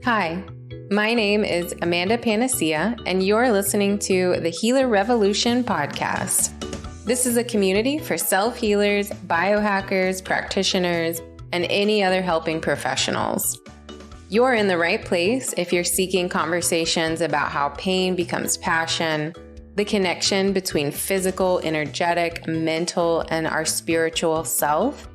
Hi, my name is Amanda Panacea, and you're listening to the Healer Revolution podcast. This is a community for self-healers, biohackers, practitioners, and any other helping professionals. You're in the right place if you're seeking conversations about how pain becomes passion, the connection between physical, energetic, mental, and our spiritual self,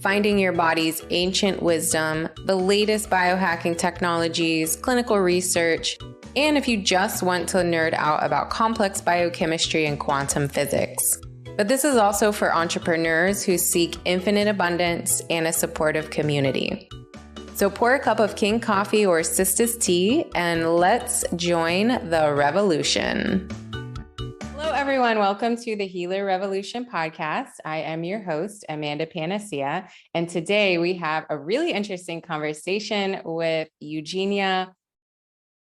finding your body's ancient wisdom, the latest biohacking technologies, clinical research, and if you just want to nerd out about complex biochemistry and quantum physics. But this is also for entrepreneurs who seek infinite abundance and a supportive community. So pour a cup of King coffee or Sisters tea and let's join the revolution. Hello, everyone. Welcome to the Healer Revolution podcast. I am your host, Amanda Panacea, and today we have a really interesting conversation with Eugenia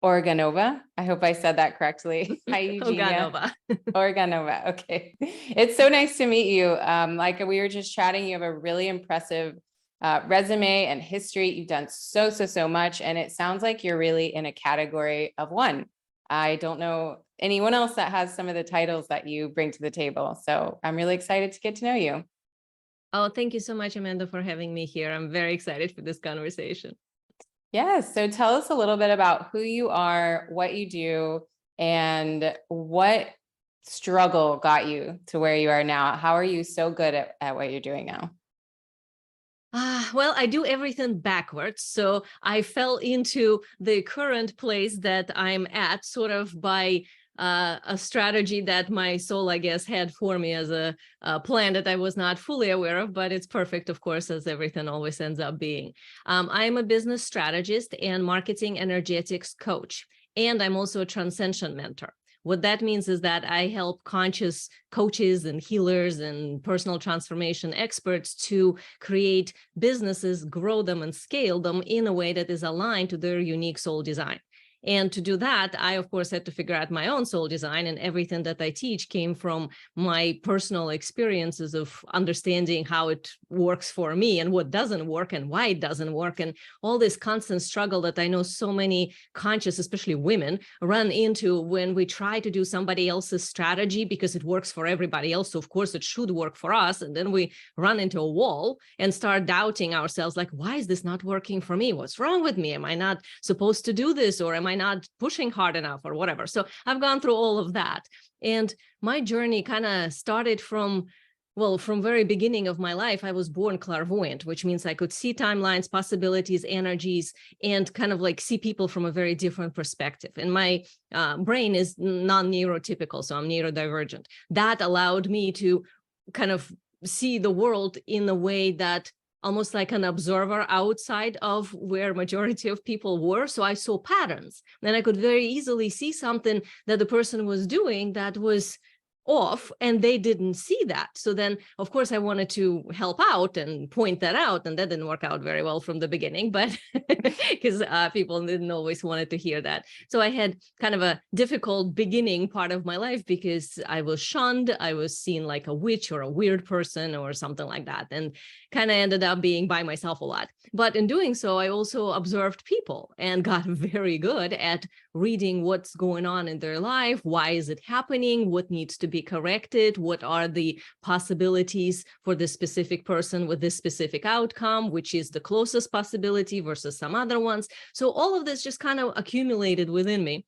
Organova. I hope I said that correctly. Hi, Eugenia. Oganova. Organova. Okay. It's so nice to meet you. Like we were just chatting, you have a really impressive resume and history. You've done so much, and it sounds like you're really in a category of one. I don't know anyone else that has some of the titles that you bring to the table. So I'm really excited to get to know you. Oh, thank you so much, Amanda, for having me here. I'm very excited for this conversation. Yes. So tell us a little bit about who you are, what you do, and what struggle got you to where you are now. How are you so good at what you're doing now? Well, I do everything backwards. So I fell into the current place that I'm at sort of by a strategy that my soul, I guess, had for me as a plan that I was not fully aware of, but it's perfect, of course, as everything always ends up being. I'm a business strategist and marketing energetics coach, and I'm also a Transcension mentor. What that means is that I help conscious coaches and healers and personal transformation experts to create businesses, grow them, and scale them in a way that is aligned to their unique soul design. And to do that, I, of course, had to figure out my own soul design, and everything that I teach came from my personal experiences of understanding how it works for me and what doesn't work and why it doesn't work, and all this constant struggle that I know so many conscious, especially women, run into when we try to do somebody else's strategy because it works for everybody else. So of course it should work for us. And then we run into a wall and start doubting ourselves, like, why is this not working for me? What's wrong with me? Am I not supposed to do this? Or am I not pushing hard enough or whatever? So I've gone through all of that. And my journey kind of started from very beginning of my life. I was born clairvoyant, which means I could see timelines, possibilities, energies, and kind of like see people from a very different perspective. And my brain is non-neurotypical, so I'm neurodivergent. That allowed me to kind of see the world in a way that almost like an observer outside of where majority of people were. So I saw patterns, and I could very easily see something that the person was doing that was off, and they didn't see that. So then, of course, I wanted to help out and point that out, and that didn't work out very well from the beginning, but because people didn't always wanted to hear that. So I had kind of a difficult beginning part of my life because I was shunned. I was seen like a witch or a weird person or something like that, and kind of ended up being by myself a lot. But in doing so, I also observed people and got very good at reading what's going on in their life. Why is it happening? What needs to be corrected? What are the possibilities for this specific person with this specific outcome, which is the closest possibility versus some other ones? So all of this just kind of accumulated within me.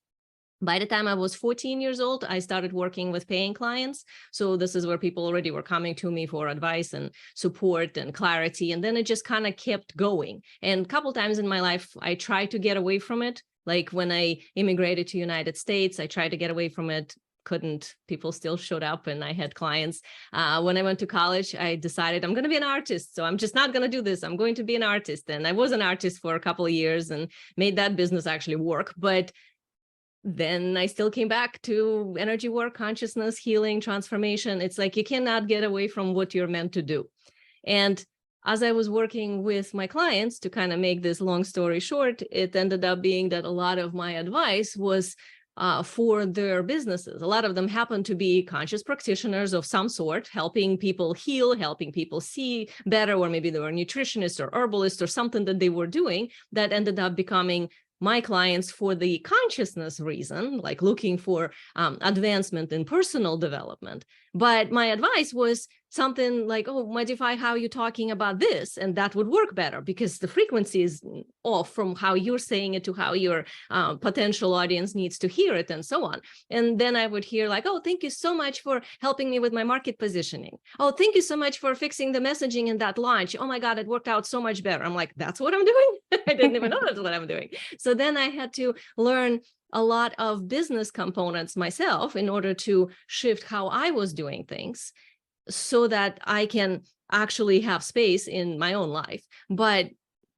By the time I was 14 years old, I started working with paying clients. So this is where people already were coming to me for advice and support and clarity. And then it just kind of kept going. And a couple times in my life, I tried to get away from it. Like when I immigrated to United States, I tried to get away from it. Couldn't. People still showed up and I had clients. When I went to college, I decided I'm going to be an artist. So I'm just not going to do this. I'm going to be an artist. And I was an artist for a couple of years and made that business actually work. But then I still came back to energy work, consciousness, healing, transformation. It's like you cannot get away from what you're meant to do. And as I was working with my clients, to kind of make this long story short, it ended up being that a lot of my advice was for their businesses. A lot of them happen to be conscious practitioners of some sort, helping people heal, helping people see better, or maybe they were nutritionists or herbalists or something that they were doing that ended up becoming my clients for the consciousness reason, like looking for advancement in personal development. But my advice was something like, oh, modify how you're talking about this, and that would work better because the frequency is off from how you're saying it to how your potential audience needs to hear it, and so on. And then I would hear like, oh, thank you so much for helping me with my market positioning. Oh, thank you so much for fixing the messaging in that launch. Oh my God, it worked out so much better. I'm like, that's what I'm doing? I didn't even know that's what I'm doing. So then I had to learn a lot of business components myself in order to shift how I was doing things so that I can actually have space in my own life. But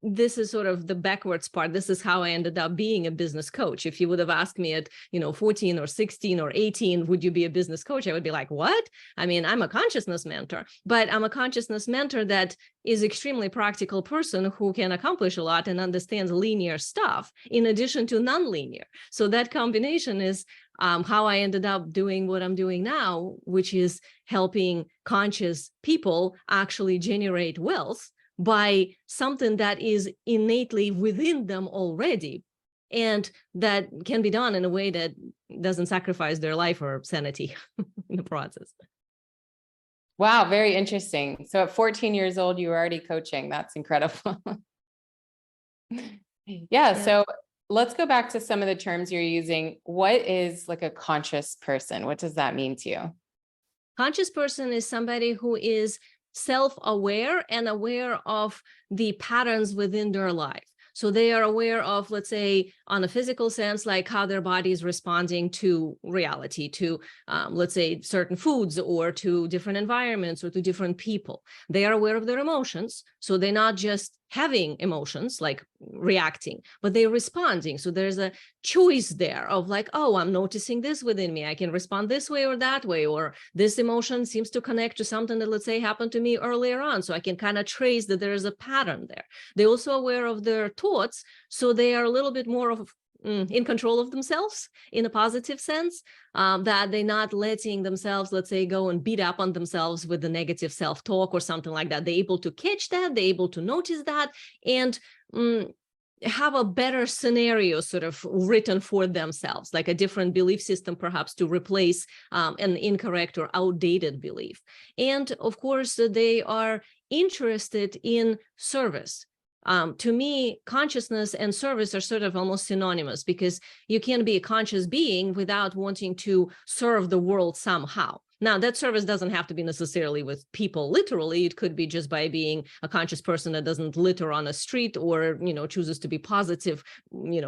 this is sort of the backwards part. This is how I ended up being a business coach. If you would have asked me at, 14 or 16 or 18, would you be a business coach? I would be like, what? I mean, I'm a consciousness mentor, but I'm a consciousness mentor that is extremely practical person who can accomplish a lot and understands linear stuff in addition to non-linear. So that combination is how I ended up doing what I'm doing now, which is helping conscious people actually generate wealth by something that is innately within them already, and that can be done in a way that doesn't sacrifice their life or sanity in the process. Wow, very interesting. So at 14 years old, you were already coaching. That's incredible. Yeah, so let's go back to some of the terms you're using. What is like a conscious person? What does that mean to you? Conscious person is somebody who is self-aware and aware of the patterns within their life. So they are aware of, let's say, on a physical sense, like how their body is responding to reality, to, let's say, certain foods or to different environments or to different people. They are aware of their emotions. So they're not just having emotions, like reacting, but they're responding. So there's a choice there of like, oh, I'm noticing this within me. I can respond this way or that way, or this emotion seems to connect to something that, let's say, happened to me earlier on. So I can kind of trace that there is a pattern there. They're also aware of their thoughts. So they are a little bit more of in control of themselves in a positive sense, that they're not letting themselves, let's say, go and beat up on themselves with the negative self-talk or something like that. They're able to catch that, they're able to notice that, and have a better scenario sort of written for themselves, like a different belief system, perhaps, to replace an incorrect or outdated belief. And of course, they are interested in service. To me, consciousness and service are sort of almost synonymous, because you can be a conscious being without wanting to serve the world somehow. Now, that service doesn't have to be necessarily with people, literally. It could be just by being a conscious person that doesn't litter on a street, or, chooses to be positive,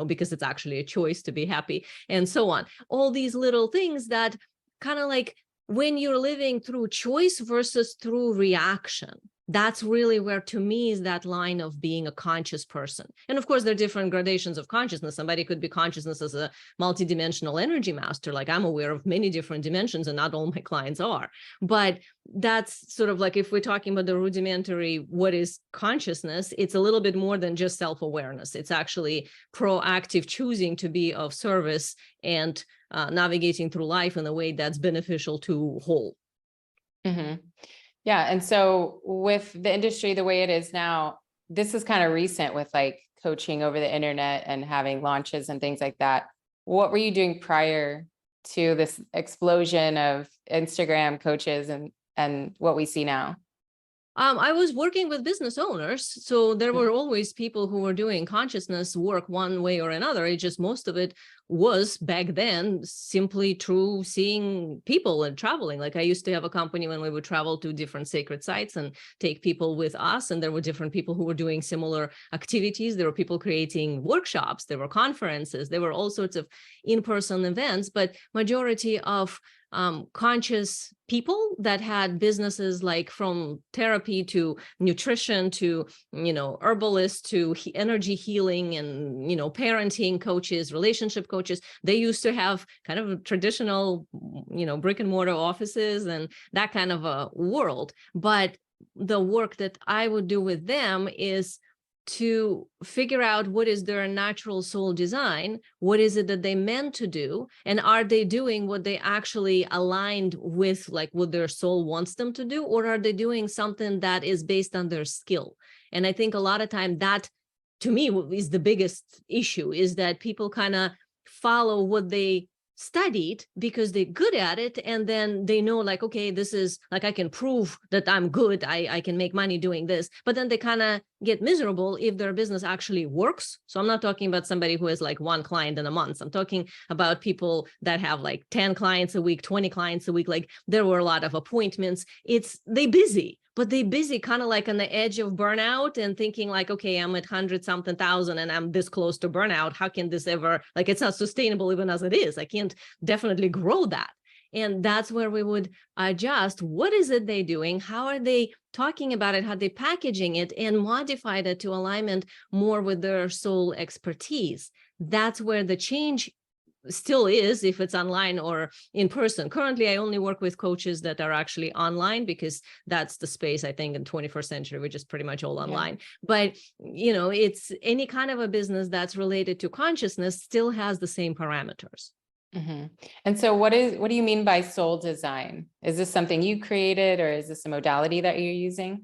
because it's actually a choice to be happy, and so on. All these little things that kind of like when you're living through choice versus through reaction. That's really where, to me, is that line of being a conscious person. And of course, there are different gradations of consciousness. Somebody could be consciousness as a multidimensional energy master. Like, I'm aware of many different dimensions, and not all my clients are. But that's sort of like, if we're talking about the rudimentary, what is consciousness, it's a little bit more than just self-awareness. It's actually proactive choosing to be of service and navigating through life in a way that's beneficial to whole. Mm-hmm. Yeah. And so with the industry the way it is now, this is kind of recent with like coaching over the internet and having launches and things like that. What were you doing prior to this explosion of Instagram coaches and what we see now? I was working with business owners, so there were always people who were doing consciousness work one way or another. It just, most of it was back then simply through seeing people and traveling. Like, I used to have a company when we would travel to different sacred sites and take people with us, and there were different people who were doing similar activities. There were people creating workshops, there were conferences, there were all sorts of in-person events, but majority of conscious people that had businesses, like from therapy to nutrition to, herbalists to energy healing and, parenting coaches, relationship coaches. They used to have kind of traditional, brick and mortar offices and that kind of a world. But the work that I would do with them is to figure out what is their natural soul design, what is it that they meant to do, and are they doing what they actually aligned with, like what their soul wants them to do, or are they doing something that is based on their skill? And I think a lot of time that to me, what is the biggest issue is that people kind of follow what they studied because they're good at it, and then they know like, okay, this is like, I can prove that I'm good, I can make money doing this, but then they kind of get miserable if their business actually works. So I'm not talking about somebody who has like one client in a month. I'm talking about people that have like 10 clients a week, 20 clients a week. Like there were a lot of appointments. They busy, but they busy kind of like on the edge of burnout and thinking like, okay, I'm at 100-something thousand and I'm this close to burnout. How can this ever, like, it's not sustainable even as it is. I can't definitely grow that. And that's where we would adjust. What is it they're doing? How are they talking about it? How are they packaging it, and modify that to alignment more with their soul expertise? That's where the change still is, if it's online or in person. Currently, I only work with coaches that are actually online because that's the space, I think, in 21st century, which is pretty much all online. Yeah. But, it's any kind of a business that's related to consciousness still has the same parameters. Mm-hmm. And so what do you mean by soul design? Is this something you created, or is this a modality that you're using?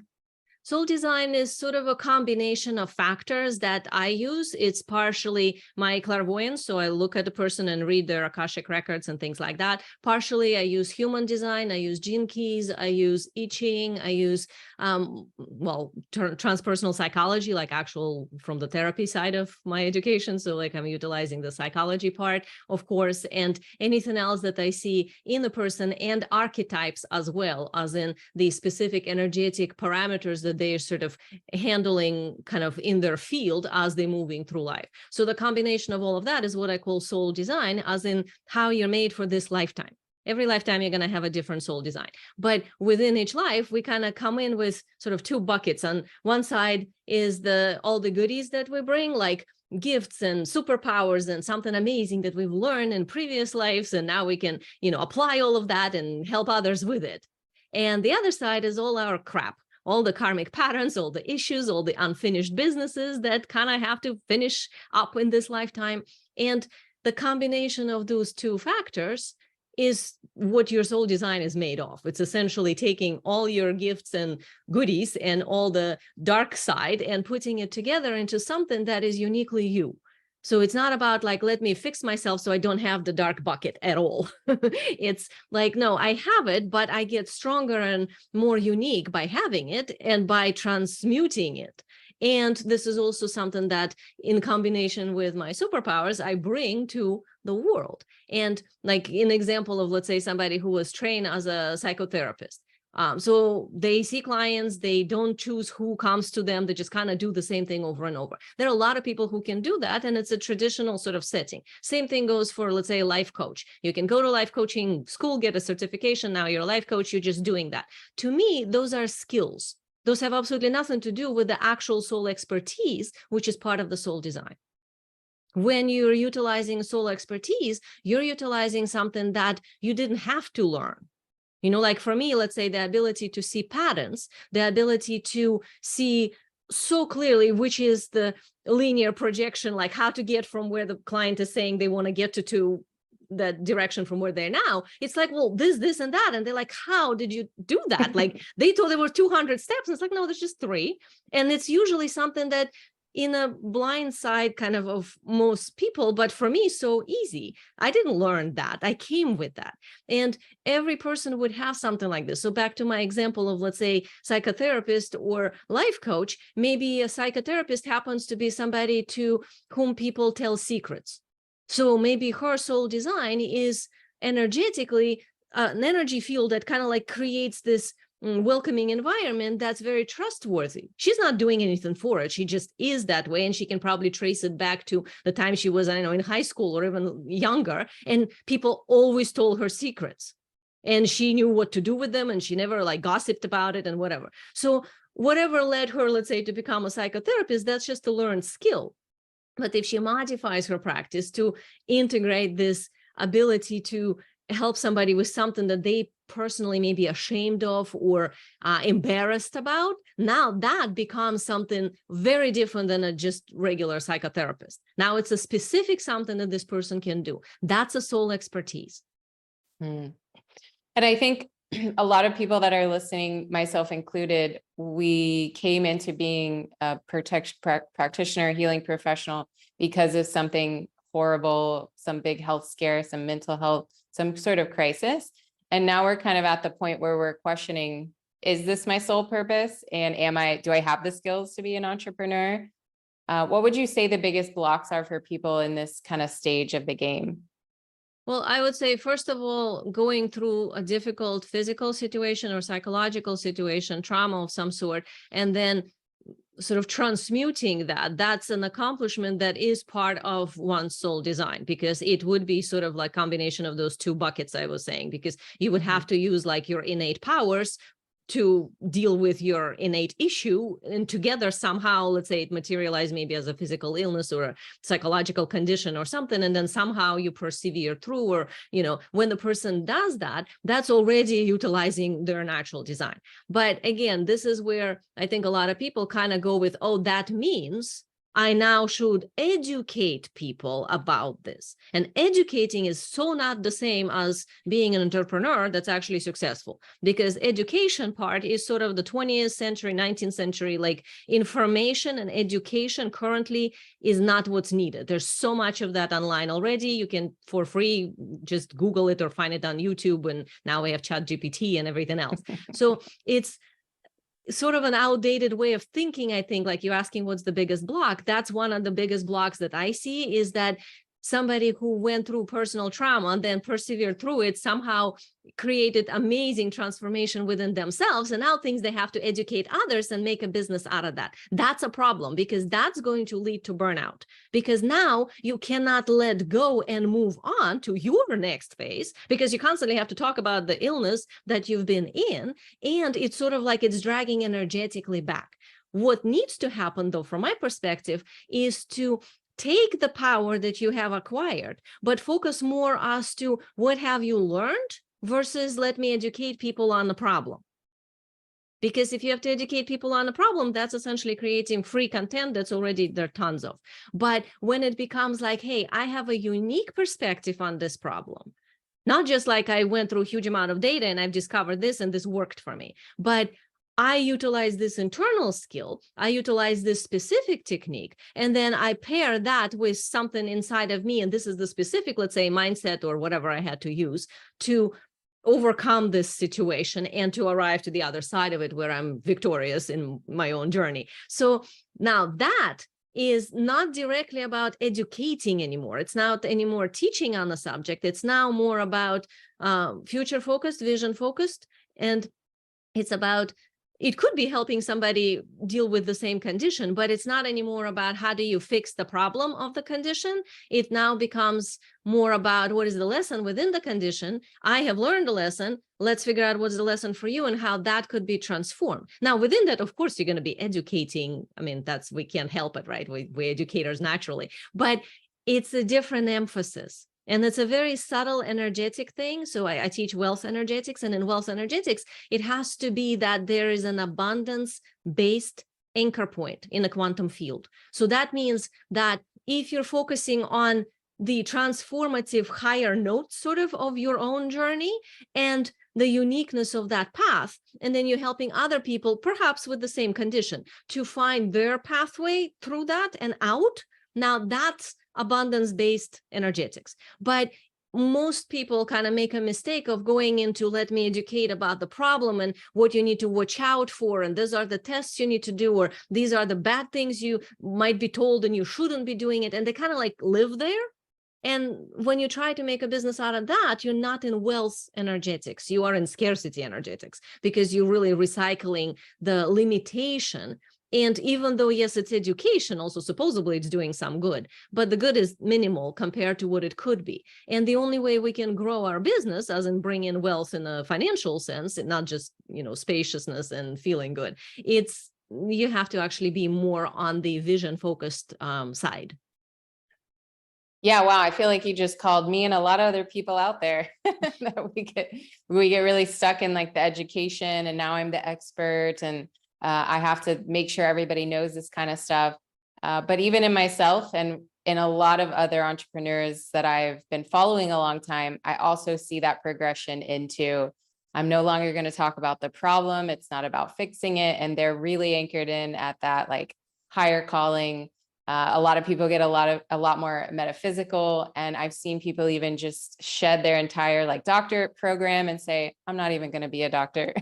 Soul design is sort of a combination of factors that I use. It's partially my clairvoyance, so I look at the person and read their Akashic records and things like that. Partially, I use human design, I use gene keys, I use I Ching, I use, transpersonal psychology, like actual from the therapy side of my education. So like I'm utilizing the psychology part, of course, and anything else that I see in the person, and archetypes as well, as in the specific energetic parameters that they're sort of handling kind of in their field as they're moving through life. So the combination of all of that is what I call soul design, as in how you're made for this lifetime. Every lifetime, you're going to have a different soul design. But within each life, we kind of come in with sort of two buckets. On one side is all the goodies that we bring, like gifts and superpowers and something amazing that we've learned in previous lives. And now we can, apply all of that and help others with it. And the other side is all our crap. All the karmic patterns, all the issues, all the unfinished businesses that kind of have to finish up in this lifetime. And the combination of those two factors is what your soul design is made of. It's essentially taking all your gifts and goodies and all the dark side and putting it together into something that is uniquely you. So it's not about like, let me fix myself so I don't have the dark bucket at all. It's like, no, I have it, but I get stronger and more unique by having it and by transmuting it. And this is also something that in combination with my superpowers, I bring to the world. And like an example of, let's say, somebody who was trained as a psychotherapist. So they see clients, they don't choose who comes to them, they just kind of do the same thing over and over. There are a lot of people who can do that, and it's a traditional sort of setting. Same thing goes for, let's say, a life coach. You can go to life coaching school, get a certification, now you're a life coach, you're just doing that. To me, those are skills. Those have absolutely nothing to do with the actual soul expertise, which is part of the soul design. When you're utilizing soul expertise, you're utilizing something that you didn't have to learn. Like for me, let's say the ability to see patterns, the ability to see so clearly which is the linear projection, like how to get from where the client is saying they want to get to that direction from where they're now. It's like, well, this, and that. And they're like, how did you do that? Like they thought there were 200 steps. And it's like, no, there's just 3. And it's usually something that in a blind side kind of most people, but for me, so easy. I didn't learn that. I came with that. And every person would have something like this. So back to my example of, let's say, psychotherapist or life coach, maybe a psychotherapist happens to be somebody to whom people tell secrets. So maybe her soul design is energetically an energy field that kind of like creates this welcoming environment that's very trustworthy. She's not doing anything for it. She just is that way. And she can probably trace it back to the time she was, in high school or even younger. And people always told her secrets. And she knew what to do with them. And she never like gossiped about it and whatever. So whatever led her, let's say, to become a psychotherapist, that's just a learned skill. But if she modifies her practice to integrate this ability to help somebody with something that they personally may be ashamed of or embarrassed about, now that becomes something very different than a just regular psychotherapist. Now it's a specific something that this person can do. That's a soul expertise. And I think a lot of people that are listening, myself included, we came into being a practitioner, healing professional because of something horrible, some big health scare, some mental health, some sort of crisis. And now we're kind of at the point where we're questioning, is this my sole purpose? And do I have the skills to be an entrepreneur? What would you say the biggest blocks are for people in this kind of stage of the game? Well, I would say, first of all, going through a difficult physical situation or psychological situation, trauma of some sort, and then sort of transmuting that's an accomplishment that is part of one's soul design, because it would be sort of like combination of those two buckets I was saying, because you would have to use like your innate powers to deal with your innate issue, and together somehow, let's say it materialized maybe as a physical illness or a psychological condition or something, and then somehow you persevere through, or, when the person does that, that's already utilizing their natural design. But again, this is where I think a lot of people kind of go with, oh, that means I now should educate people about this. And educating is so not the same as being an entrepreneur that's actually successful, because education part is sort of the 20th century, 19th century, like information and education currently is not what's needed. There's so much of that online already. You can, for free, just Google it or find it on YouTube. And now we have ChatGPT and everything else. So it's sort of an outdated way of thinking. I think, like you're asking what's the biggest block, that's one of the biggest blocks that I see, is that somebody who went through personal trauma and then persevered through it somehow created amazing transformation within themselves, and now thinks they have to educate others and make a business out of that. That's a problem, because that's going to lead to burnout, because now you cannot let go and move on to your next phase, because you constantly have to talk about the illness that you've been in, and it's sort of like it's dragging energetically back. What needs to happen, though, from my perspective, is to take the power that you have acquired, but focus more as to what have you learned versus let me educate people on the problem. Because if you have to educate people on the problem, that's essentially creating free content that's already there tons of. But when it becomes like, hey, I have a unique perspective on this problem, not just like I went through a huge amount of data and I've discovered this and this worked for me, but I utilize this internal skill, I utilize this specific technique, and then I pair that with something inside of me. And this is the specific, let's say, mindset or whatever I had to use to overcome this situation and to arrive to the other side of it where I'm victorious in my own journey. So now that is not directly about educating anymore. It's not anymore teaching on the subject. It's now more about future focused, vision focused, and it's about, it could be helping somebody deal with the same condition, but it's not anymore about how do you fix the problem of the condition. It now becomes more about what is the lesson within the condition. I have learned a lesson. Let's figure out what's the lesson for you and how that could be transformed. Now, within that, of course, you're going to be educating. I mean, we can't help it, right? We're educators naturally, but it's a different emphasis. And it's a very subtle energetic thing. So I teach wealth energetics, and in wealth energetics, it has to be that there is an abundance-based anchor point in a quantum field. So that means that if you're focusing on the transformative higher notes sort of your own journey and the uniqueness of that path, and then you're helping other people, perhaps with the same condition, to find their pathway through that and out, now that's abundance-based energetics. But most people kind of make a mistake of going into, let me educate about the problem and what you need to watch out for, and these are the tests you need to do, or these are the bad things you might be told and you shouldn't be doing it, and they kind of like live there. And when you try to make a business out of that, you're not in wealth energetics, you are in scarcity energetics, because you're really recycling the limitation. And even though, yes, it's education, also supposedly it's doing some good, but the good is minimal compared to what it could be. And the only way we can grow our business, as in bring in wealth in a financial sense, and not just, spaciousness and feeling good, you have to actually be more on the vision focused side. Yeah, wow. I feel like you just called me and a lot of other people out there that we get really stuck in like the education, and now I'm the expert, and I have to make sure everybody knows this kind of stuff. But even in myself and in a lot of other entrepreneurs that I've been following a long time, I also see that progression into I'm no longer going to talk about the problem. It's not about fixing it. And they're really anchored in at that like higher calling. A lot of people get a lot more metaphysical. And I've seen people even just shed their entire like doctorate program and say, I'm not even going to be a doctor.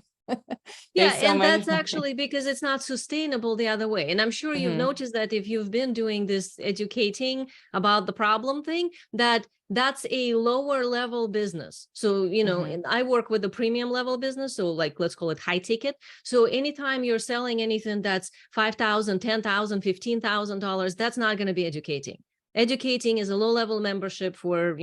Yeah, So and much. that's actually because it's not sustainable the other way. And I'm sure you've noticed that if you've been doing this educating about the problem thing, that's a lower level business. So, and I work with the premium level business. So like, let's call it high ticket. So anytime you're selling anything that's $5,000, $10,000, $15,000, that's not going to be educating. Educating is a low-level membership for,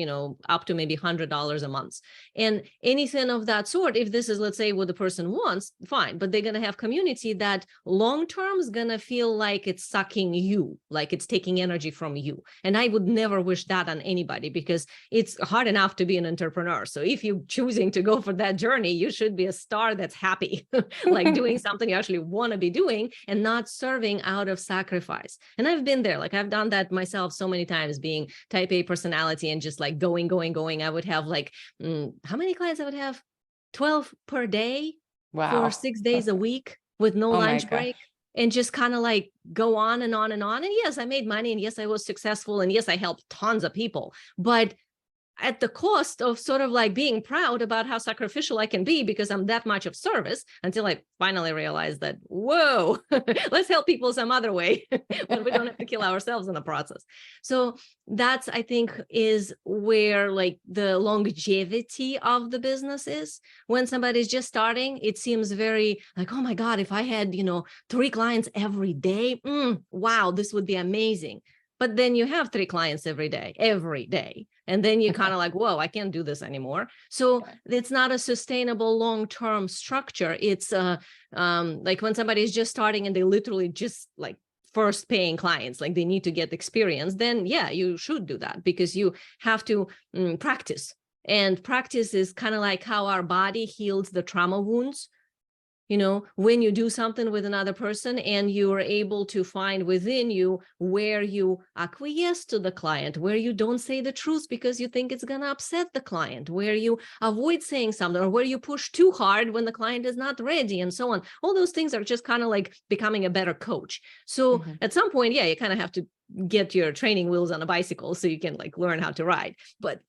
up to maybe $100 a month. And anything of that sort, if this is, let's say, what the person wants, fine. But they're going to have community that long-term is going to feel like it's sucking you, like it's taking energy from you. And I would never wish that on anybody, because it's hard enough to be an entrepreneur. So if you're choosing to go for that journey, you should be a star that's happy, like doing something you actually want to be doing and not serving out of sacrifice. And I've been there, like I've done that myself so many times, being type A personality and just like going. I would have like, how many clients I would have? 12 per day. Wow. For 6 days a week with no lunch break. And just kind of like go on and on and on. And yes, I made money, and yes, I was successful, and yes, I helped tons of people, but at the cost of sort of like being proud about how sacrificial I can be because I'm that much of service, until I finally realized that, whoa, let's help people some other way when we don't have to kill ourselves in the process. So that's, I think, is where like the longevity of the business is. When somebody's just starting, it seems very like, oh my God, if I had, 3 clients every day, wow, this would be amazing. But then you have 3 clients every day. And then you kind of like, whoa, I can't do this anymore. So it's not a sustainable long-term structure. It's like when somebody is just starting and they literally just like first paying clients, like they need to get experience, then yeah, you should do that, because you have to practice. And practice is kind of like how our body heals the trauma wounds. When you do something with another person and you are able to find within you where you acquiesce to the client, where you don't say the truth because you think it's going to upset the client, where you avoid saying something, or where you push too hard when the client is not ready, and so on. All those things are just kind of like becoming a better coach. So at some point, yeah, you kind of have to get your training wheels on a bicycle so you can like learn how to ride. But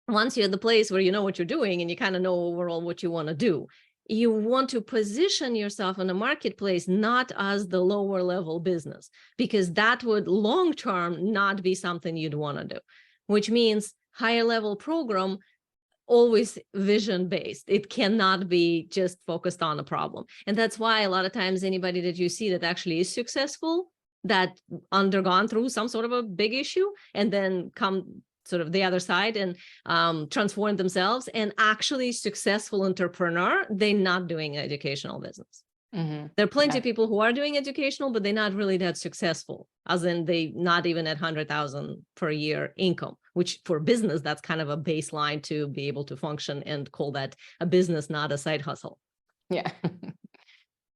once you're at the place where you know what you're doing and you kind of know overall what you want to do, you want to position yourself in a marketplace not as the lower level business, because that would long-term not be something you'd want to do, which means higher level program, always vision-based. It cannot be just focused on a problem. And that's why a lot of times anybody that you see that actually is successful, that undergone through some sort of a big issue and then come sort of the other side and transform themselves and actually successful entrepreneur, they're not doing educational business. There are plenty of people who are doing educational, but they're not really that successful, as in they not even at 100,000 per year income, which for business, that's kind of a baseline to be able to function and call that a business, not a side hustle. Yeah.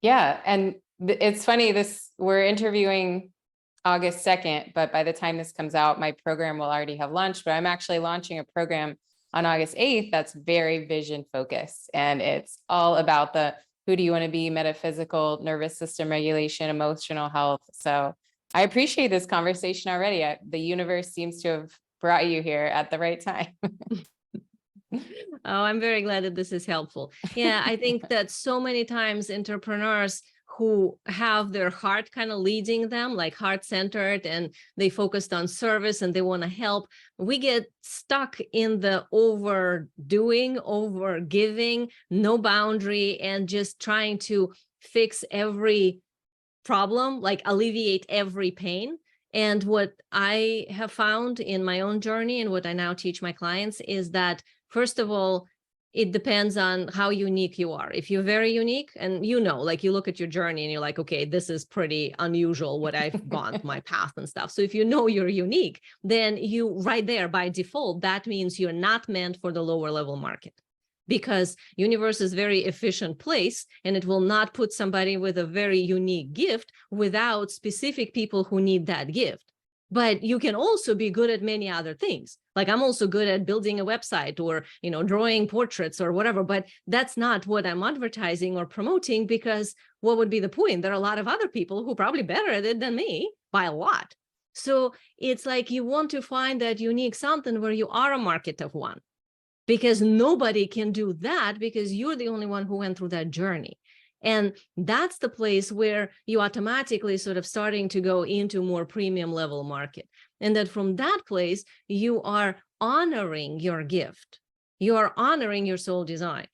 Yeah. And it's funny, we're interviewing August 2nd, but by the time this comes out, my program will already have launched, but I'm actually launching a program on August 8th that's very vision focused. And it's all about who do you want to be, metaphysical, nervous system regulation, emotional health. So I appreciate this conversation already. The universe seems to have brought you here at the right time. Oh, I'm very glad that this is helpful. Yeah, I think that so many times entrepreneurs who have their heart kind of leading them, like heart-centered, and they focused on service and they want to help, we get stuck in the overdoing, over giving, no boundary, and just trying to fix every problem, like alleviate every pain. And what I have found in my own journey and what I now teach my clients is that, first of all, it depends on how unique you are. If you're very unique and like you look at your journey and you're like, okay, this is pretty unusual what I've gone, my path and stuff. So if you know you're unique, then you right there by default, that means you're not meant for the lower level market, because universe is a very efficient place and it will not put somebody with a very unique gift without specific people who need that gift. But you can also be good at many other things. Like I'm also good at building a website or, drawing portraits or whatever, but that's not what I'm advertising or promoting, because what would be the point? There are a lot of other people who are probably better at it than me by a lot. So it's like you want to find that unique something where you are a market of one, because nobody can do that because you're the only one who went through that journey. And that's the place where you automatically sort of starting to go into more premium level market. And that from that place, you are honoring your gift. You are honoring your soul design.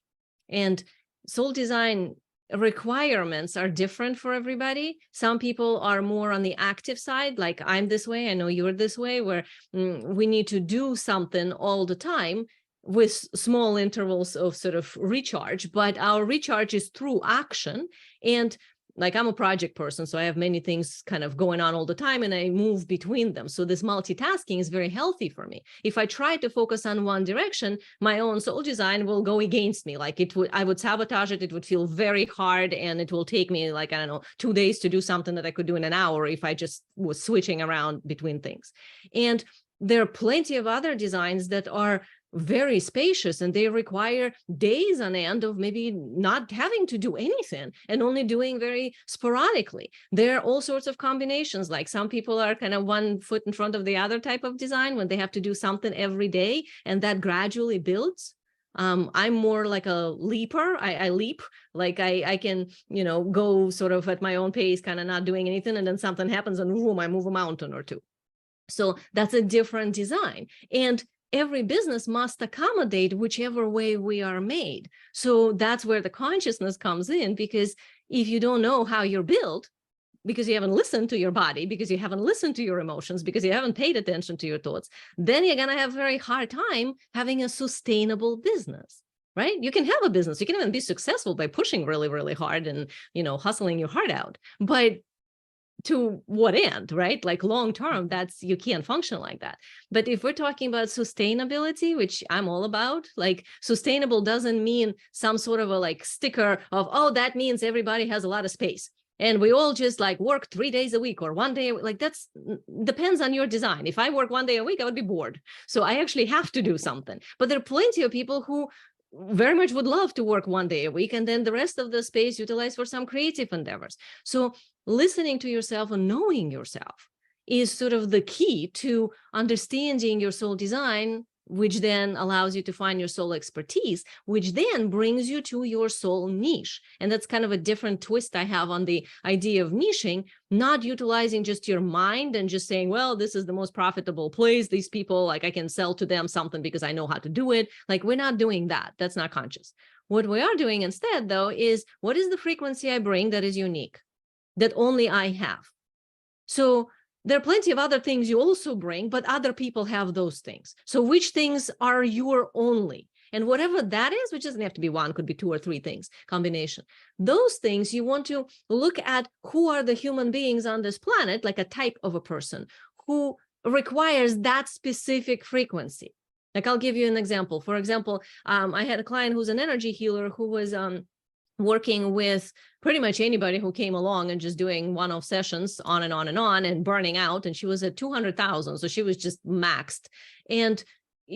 And soul design requirements are different for everybody. Some people are more on the active side, like I'm this way, I know you're this way, where we need to do something all the time with small intervals of sort of recharge, but our recharge is through action. And like I'm a project person, so I have many things kind of going on all the time and I move between them. So this multitasking is very healthy for me. If I try to focus on one direction, my own soul design will go against me. Like I would sabotage it. It would feel very hard and it will take me like, I don't know, 2 days to do something that I could do in an hour if I just was switching around between things. And there are plenty of other designs that are very spacious and they require days on end of maybe not having to do anything and only doing very sporadically. There are all sorts of combinations. Like some people are kind of one foot in front of the other type of design when they have to do something every day and that gradually builds. I'm more like a leaper. I leap, like I can, go sort of at my own pace, kind of not doing anything. And then something happens and boom, I move a mountain or two. So that's a different design. And every business must accommodate whichever way we are made. So that's where the consciousness comes in, because if you don't know how you're built, because you haven't listened to your body, because you haven't listened to your emotions, because you haven't paid attention to your thoughts, then you're going to have a very hard time having a sustainable business, right? You can have a business. You can even be successful by pushing really, really hard and, hustling your heart out. But to what end, right? Like long term, you can't function like that. But if we're talking about sustainability, which I'm all about, like sustainable doesn't mean some sort of a like sticker of, oh, that means everybody has a lot of space and we all just like work 3 days a week or 1 day. Like that's depends on your design. If I work 1 day a week, I would be bored. So I actually have to do something. But there are plenty of people who very much would love to work 1 day a week and then the rest of the space utilized for some creative endeavors. So listening to yourself and knowing yourself is sort of the key to understanding your soul design, which then allows you to find your soul expertise, which then brings you to your soul niche. And that's kind of a different twist I have on the idea of niching, not utilizing just your mind and just saying, well, this is the most profitable place. These people, like I can sell to them something because I know how to do it. Like we're not doing that. That's not conscious. What we are doing instead, though, is what is the frequency I bring that is unique, that only I have? So there are plenty of other things you also bring, but other people have those things. So which things are your only? And whatever that is, which doesn't have to be one, could be 2 or 3 things, combination. Those things you want to look at who are the human beings on this planet, like a type of a person who requires that specific frequency. Like I'll give you an example. For example, I had a client who's an energy healer who was working with pretty much anybody who came along and just doing one-off sessions on and on and on and burning out. And she was at 200,000. So she was just maxed and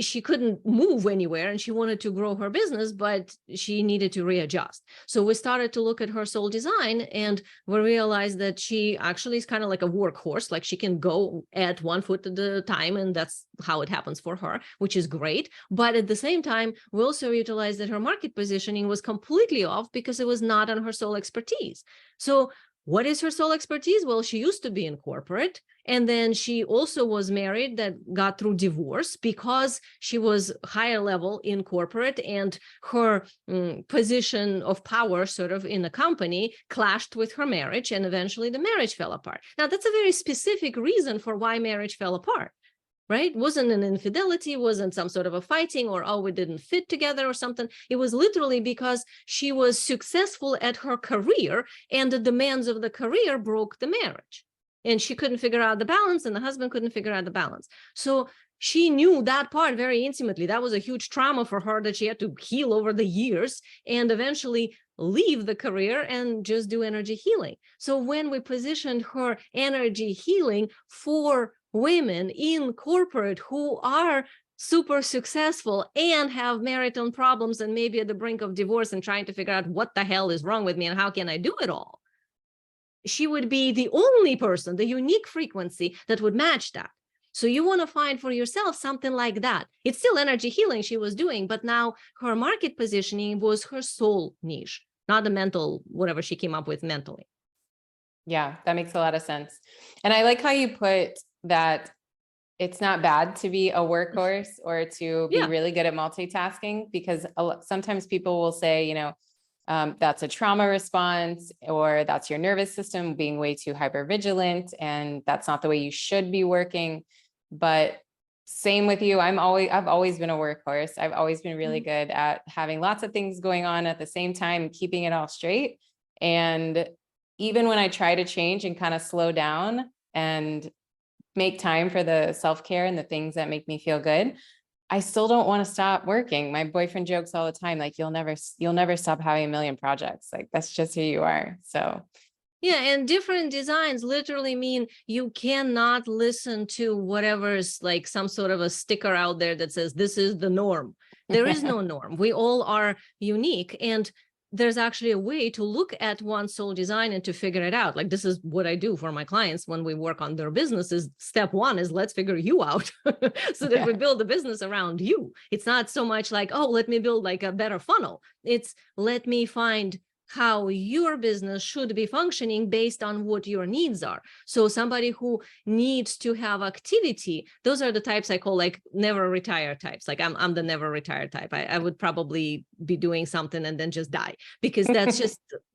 she couldn't move anywhere and she wanted to grow her business, but she needed to readjust. So we started to look at her soul design and we realized that she actually is kind of like a workhorse, like she can go at 1 foot at a time and that's how it happens for her, which is great. But at the same time, we also realized that her market positioning was completely off because it was not on her soul expertise. So what is her soul expertise? Well, she used to be in corporate. And then she also was married that got through divorce because she was higher level in corporate and her position of power sort of in the company clashed with her marriage and eventually the marriage fell apart. Now, that's a very specific reason for why marriage fell apart, right? Wasn't an infidelity, wasn't some sort of a fighting or, oh, we didn't fit together or something. It was literally because she was successful at her career and the demands of the career broke the marriage. And she couldn't figure out the balance and the husband couldn't figure out the balance. So she knew that part very intimately. That was a huge trauma for her that she had to heal over the years and eventually leave the career and just do energy healing. So when we positioned her energy healing for women in corporate who are super successful and have marital problems and maybe at the brink of divorce and trying to figure out what the hell is wrong with me and how can I do it all. She would be the only person, the unique frequency that would match that. So you want to find for yourself something like that. It's still energy healing she was doing, but now her market positioning was her soul niche, not the mental, whatever she came up with mentally. Yeah, that makes a lot of sense. And I like how you put that it's not bad to be a workhorse or to be really good at multitasking, because sometimes people will say, you know, that's a trauma response, or that's your nervous system being way too hypervigilant, and that's not the way you should be working. But same with you. I've always been a workhorse. I've always been really good at having lots of things going on at the same time, keeping it all straight. And even when I try to change and kind of slow down and make time for the self-care and the things that make me feel good, I still don't want to stop working. My boyfriend jokes all the time, like, you'll never stop having a million projects. Like, that's just who you are. So yeah, and different designs literally mean you cannot listen to whatever's like some sort of a sticker out there that says this is the norm. There is no norm. We all are unique, and there's actually a way to look at one soul design and to figure it out. Like, this is what I do for my clients when we work on their businesses. Step one is let's figure you out so that we build the business around you. It's not so much like, oh, let me build like a better funnel. It's let me find how your business should be functioning based on what your needs are. So somebody who needs to have activity, those are the types I call like never retire types. Like I'm the never retire type. I would probably be doing something and then just die, because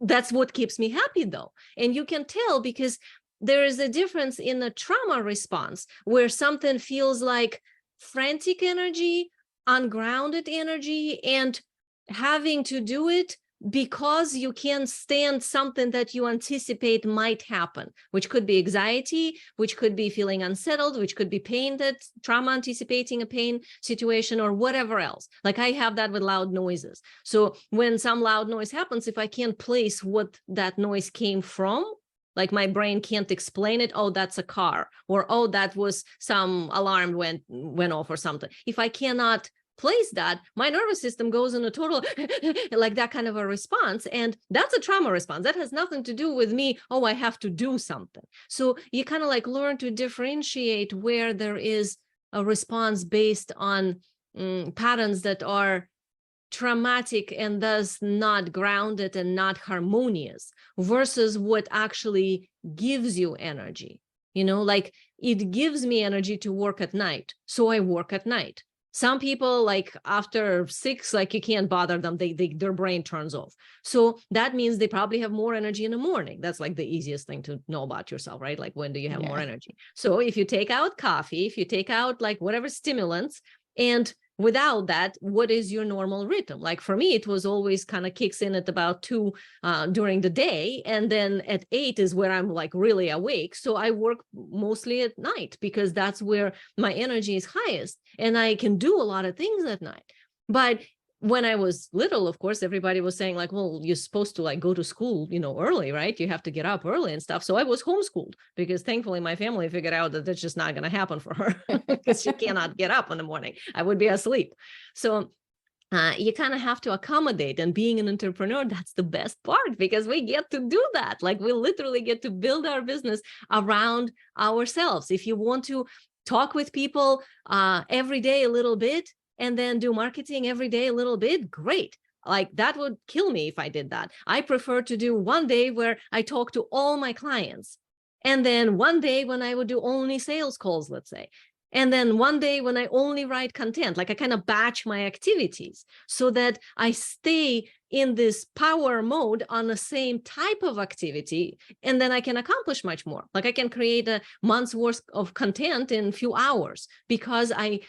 that's what keeps me happy though. And you can tell because there is a difference in the trauma response where something feels like frantic energy, ungrounded energy, and having to do it because you can't stand something that you anticipate might happen, which could be anxiety, which could be feeling unsettled, which could be pain, that trauma anticipating a pain situation, or whatever else. Like I have that with loud noises. So when some loud noise happens, if I can't place what that noise came from, like my brain can't explain it, oh, that's a car, or oh, that was some alarm went off or something. If I cannot place that, my nervous system goes in a total like that kind of a response, and that's a trauma response. That has nothing to do with me, oh, I have to do something. So you kind of like learn to differentiate where there is a response based on patterns that are traumatic and thus not grounded and not harmonious, versus what actually gives you energy. You know, like it gives me energy to work at night, so I work at night. Some people, like after 6, like you can't bother them, their brain turns off. So that means they probably have more energy in the morning. That's like the easiest thing to know about yourself, right? Like, when do you have more energy? So if you take out coffee, if you take out like whatever stimulants, and without that, what is your normal rhythm? Like for me, it was always kind of kicks in at about 2 during the day. And then at 8 is where I'm like really awake. So I work mostly at night because that's where my energy is highest. And I can do a lot of things at night. But when I was little, of course, everybody was saying like, well, you're supposed to like go to school, you know, early, right? You have to get up early and stuff. So I was homeschooled because thankfully my family figured out that that's just not going to happen for her because she cannot get up in the morning. I would be asleep. So you kind of have to accommodate, and being an entrepreneur, that's the best part because we get to do that. Like we literally get to build our business around ourselves. If you want to talk with people every day a little bit, and then do marketing every day a little bit, great. Like that would kill me if I did that. I prefer to do one day where I talk to all my clients, and then one day when I would do only sales calls, let's say, and then one day when I only write content. Like I kind of batch my activities so that I stay in this power mode on the same type of activity, and then I can accomplish much more. Like I can create a month's worth of content in a few hours because I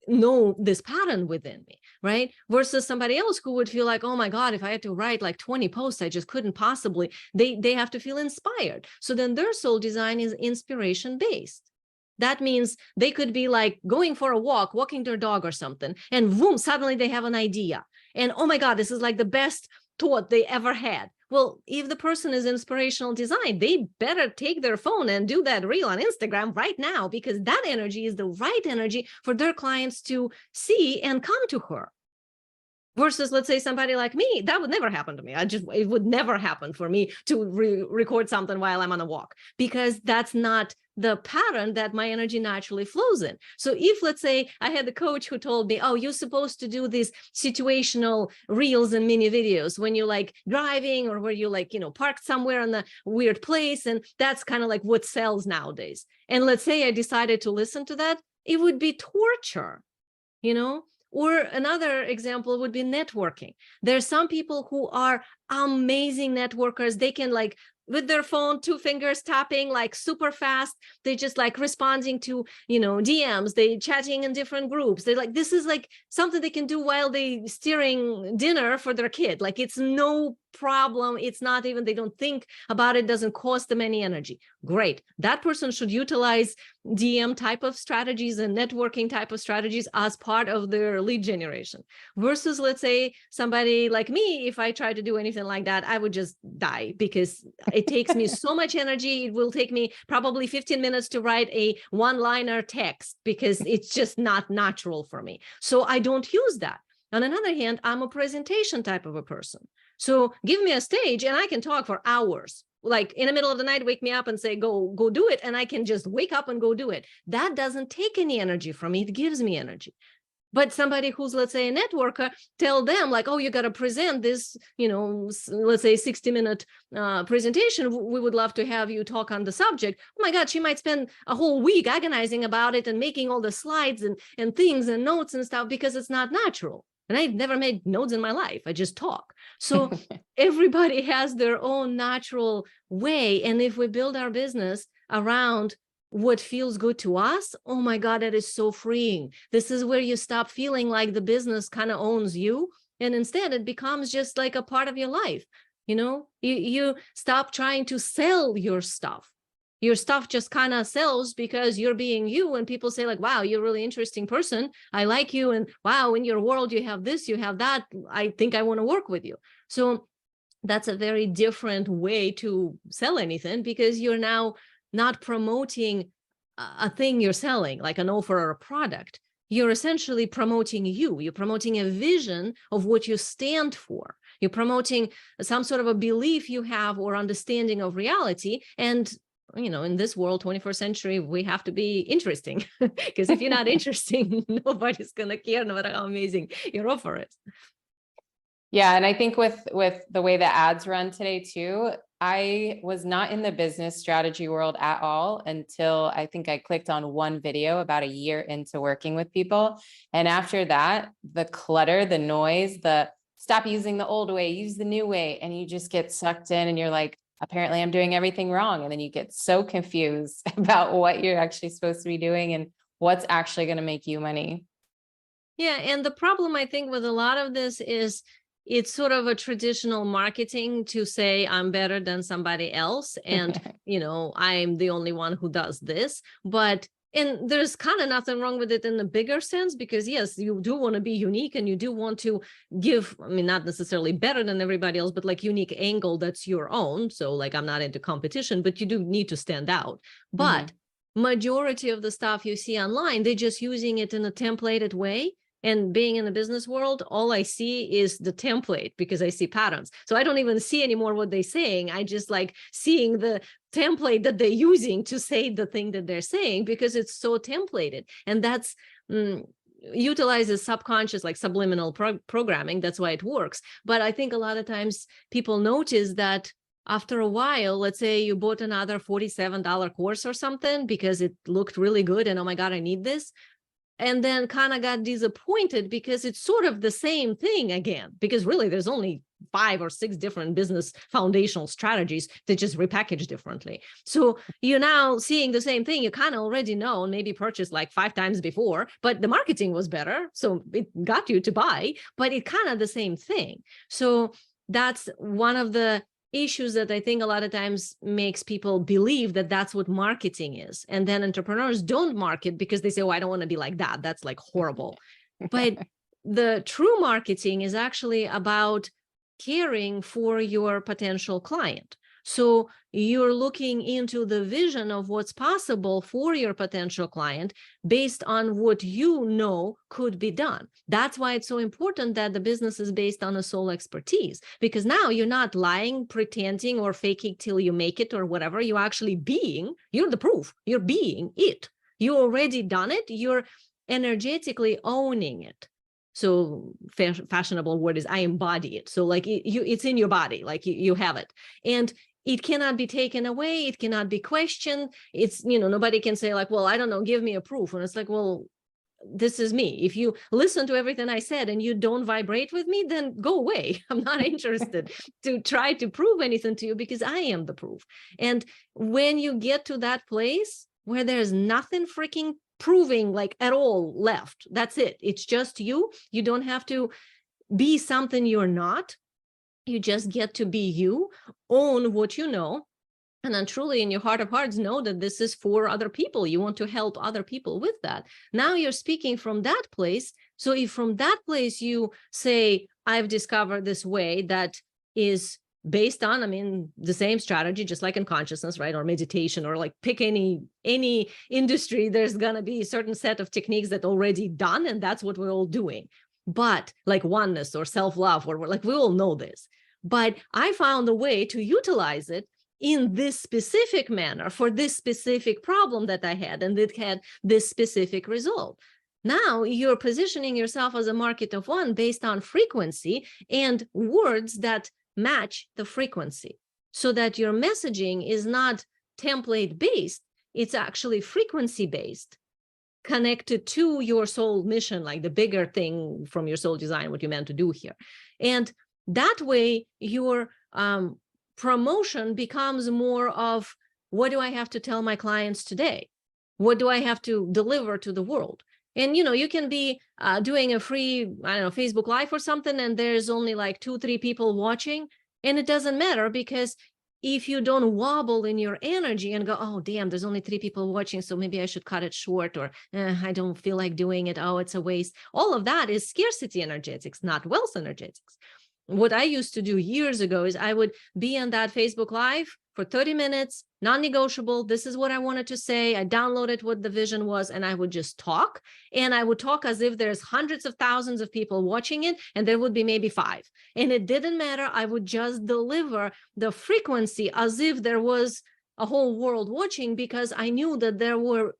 know this pattern within me, right? Versus somebody else who would feel like, oh my God, if I had to write like 20 posts, I just couldn't possibly. They have to feel inspired. So then their soul design is inspiration based. That means they could be like going for a walk, walking their dog or something, and boom, suddenly they have an idea. And oh my God, this is like the best thought they ever had. Well, if the person is inspirational design, they better take their phone and do that reel on Instagram right now, because that energy is the right energy for their clients to see and come to her. Versus, let's say, somebody like me, that would never happen to me. It would never happen for me to record something while I'm on a walk, because that's not the pattern that my energy naturally flows in. So if, let's say, I had a coach who told me, oh, you're supposed to do these situational reels and mini videos when you're like driving, or where you like, parked somewhere in a weird place. And that's kind of like what sells nowadays. And let's say I decided to listen to that, it would be torture, Or another example would be networking. There's some people who are amazing networkers. They can like with their phone, 2 fingers tapping like super fast. They just like responding to, DMs, they chatting in different groups. They like, this is like something they can do while they steering dinner for their kid. Like it's no problem. It's not even, they don't think about it, doesn't cost them any energy. Great. That person should utilize DM type of strategies and networking type of strategies as part of their lead generation. Versus, let's say, somebody like me, if I try to do anything like that, I would just die, because it takes me so much energy. It will take me probably 15 minutes to write a one-liner text, because it's just not natural for me. So I don't use that. On another hand, I'm a presentation type of a person. So give me a stage and I can talk for hours. Like in the middle of the night, wake me up and say, go do it. And I can just wake up and go do it. That doesn't take any energy from me. It gives me energy. But somebody who's, let's say, a networker, tell them like, oh, you got to present this, let's say 60-minute presentation. We would love to have you talk on the subject. Oh my God, she might spend a whole week agonizing about it and making all the slides and things and notes and stuff, because it's not natural. And I've never made notes in my life. I just talk. So everybody has their own natural way. And if we build our business around what feels good to us, oh my God, that is so freeing. This is where you stop feeling like the business kind of owns you. And instead it becomes just like a part of your life. You stop trying to sell your stuff. Your stuff just kind of sells because you're being you, and people say like, wow, you're a really interesting person. I like you. And wow, in your world, you have this, you have that. I think I want to work with you. So that's a very different way to sell anything, because you're now not promoting a thing you're selling, like an offer or a product. You're essentially promoting you. You're promoting a vision of what you stand for. You're promoting some sort of a belief you have or understanding of reality. And in this world, 21st century, we have to be interesting, because if you're not interesting, nobody's going to care, no matter how amazing your offer is. Yeah. And I think with the way the ads run today too, I was not in the business strategy world at all until I think I clicked on one video about a year into working with people. And after that, the clutter, the noise, the stop using the old way, use the new way. And you just get sucked in and you're like, apparently I'm doing everything wrong. And then you get so confused about what you're actually supposed to be doing and what's actually going to make you money. Yeah. And the problem, I think, with a lot of this is it's sort of a traditional marketing to say I'm better than somebody else. And, I'm the only one who does this. And there's kind of nothing wrong with it in the bigger sense, because yes, you do want to be unique and you do want to give, not necessarily better than everybody else, but like unique angle that's your own. So like, I'm not into competition, but you do need to stand out. But majority of the stuff you see online, they're just using it in a templated way. And being in the business world, all I see is the template, because I see patterns. So I don't even see anymore what they're saying. I just like seeing the template that they're using to say the thing that they're saying, because it's so templated. And that's utilizes subconscious, like subliminal programming. That's why it works. But I think a lot of times people notice that after a while, let's say you bought another $47 course or something because it looked really good and oh my God, I need this. And then kind of got disappointed because it's sort of the same thing again, because really there's only 5 or 6 different business foundational strategies that just repackaged differently. So you're now seeing the same thing. You kind of already know, maybe purchased like 5 times before, but the marketing was better. So it got you to buy, but it kind of the same thing. So that's one of the issues that I think a lot of times makes people believe that that's what marketing is. And then entrepreneurs don't market because they say, oh, I don't want to be like that. That's like horrible. But the true marketing is actually about caring for your potential client. So you're looking into the vision of what's possible for your potential client based on what you know could be done. That's why it's so important that the business is based on a soul expertise, because now you're not lying, pretending, or faking till you make it or whatever. You're actually being, you're the proof, you're being it. You already done it, you're energetically owning it. So fashionable word is I embody it. So like it's in your body, like you have it. And it cannot be taken away. It cannot be questioned. It's, nobody can say like, well, I don't know, give me a proof. And it's like, well, this is me. If you listen to everything I said and you don't vibrate with me, then go away. I'm not interested to try to prove anything to you, because I am the proof. And when you get to that place where there's nothing freaking proving like at all left, that's it. It's just you. You don't have to be something you're not. You just get to be you, own what you know, and then truly in your heart of hearts know that this is for other people. You want to help other people with that. Now you're speaking from that place. So if from that place you say, I've discovered this way that is based on, the same strategy, just like in consciousness, right? Or meditation, or like pick any industry, there's going to be a certain set of techniques that already done, and that's what we're all doing. But like oneness or self-love, or like we all know this. But I found a way to utilize it in this specific manner for this specific problem that I had, and it had this specific result. Now you're positioning yourself as a market of one based on frequency and words that match the frequency, so that your messaging is not template based, it's actually frequency based, connected to your soul mission, like the bigger thing from your soul design, what you meant to do here. And that way your promotion becomes more of, what do I have to tell my clients today? What do I have to deliver to the world? And, you can be doing a free, Facebook Live or something, and there's only like 2-3 people watching. And it doesn't matter, because if you don't wobble in your energy and go, oh, damn, there's only 3 people watching, so maybe I should cut it short, or I don't feel like doing it. Oh, it's a waste. All of that is scarcity energetics, not wealth energetics. What I used to do years ago is I would be on that Facebook Live for 30 minutes, non-negotiable. This is what I wanted to say. I downloaded what the vision was, and I would just talk. And I would talk as if there's hundreds of thousands of people watching it, and there would be maybe 5. And it didn't matter. I would just deliver the frequency as if there was a whole world watching, because I knew that there were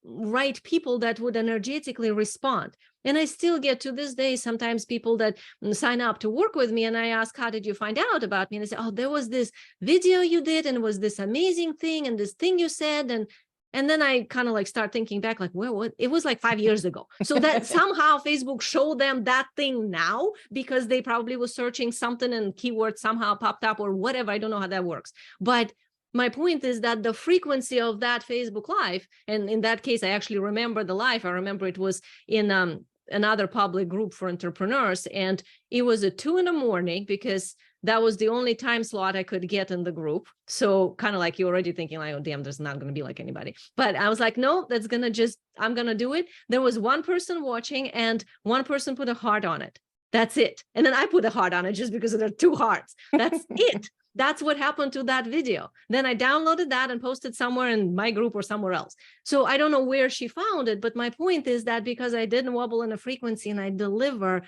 right people that would energetically respond. And I still get to this day sometimes people that sign up to work with me, and I ask, how did you find out about me? And they say, oh, there was this video you did, and it was this amazing thing, and this thing you said. And then I kind of like start thinking back, like, well, what? It was like 5 years ago. So that somehow Facebook showed them that thing now, because they probably was searching something and keywords somehow popped up or whatever. I don't know how that works. But my point is that the frequency of that Facebook Live, and in that case, I actually remember the live. I remember it was in another public group for entrepreneurs, and it was at 2 a.m. because that was the only time slot I could get in the group. So kind of like you're already thinking like, oh, damn, there's not going to be like anybody. But I was like, no, I'm going to do it. There was one person watching, and one person put a heart on it. That's it. And then I put a heart on it just because there are 2 hearts. That's it. That's what happened to that video. Then I downloaded that and posted somewhere in my group or somewhere else. So I don't know where she found it, but my point is that because I didn't wobble in a frequency and I deliver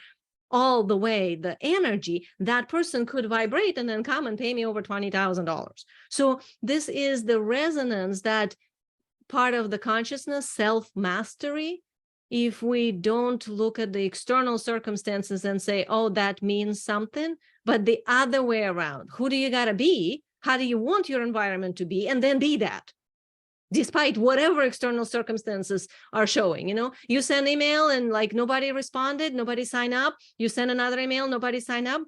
all the way the energy, that person could vibrate and then come and pay me over $20,000. So this is the resonance, that part of the consciousness, self-mastery. If we don't look at the external circumstances and say, oh, that means something, but the other way around, who do you got to be? How do you want your environment to be? And then be that, despite whatever external circumstances are showing. You send email and like nobody responded, nobody signed up. You send another email, nobody signed up.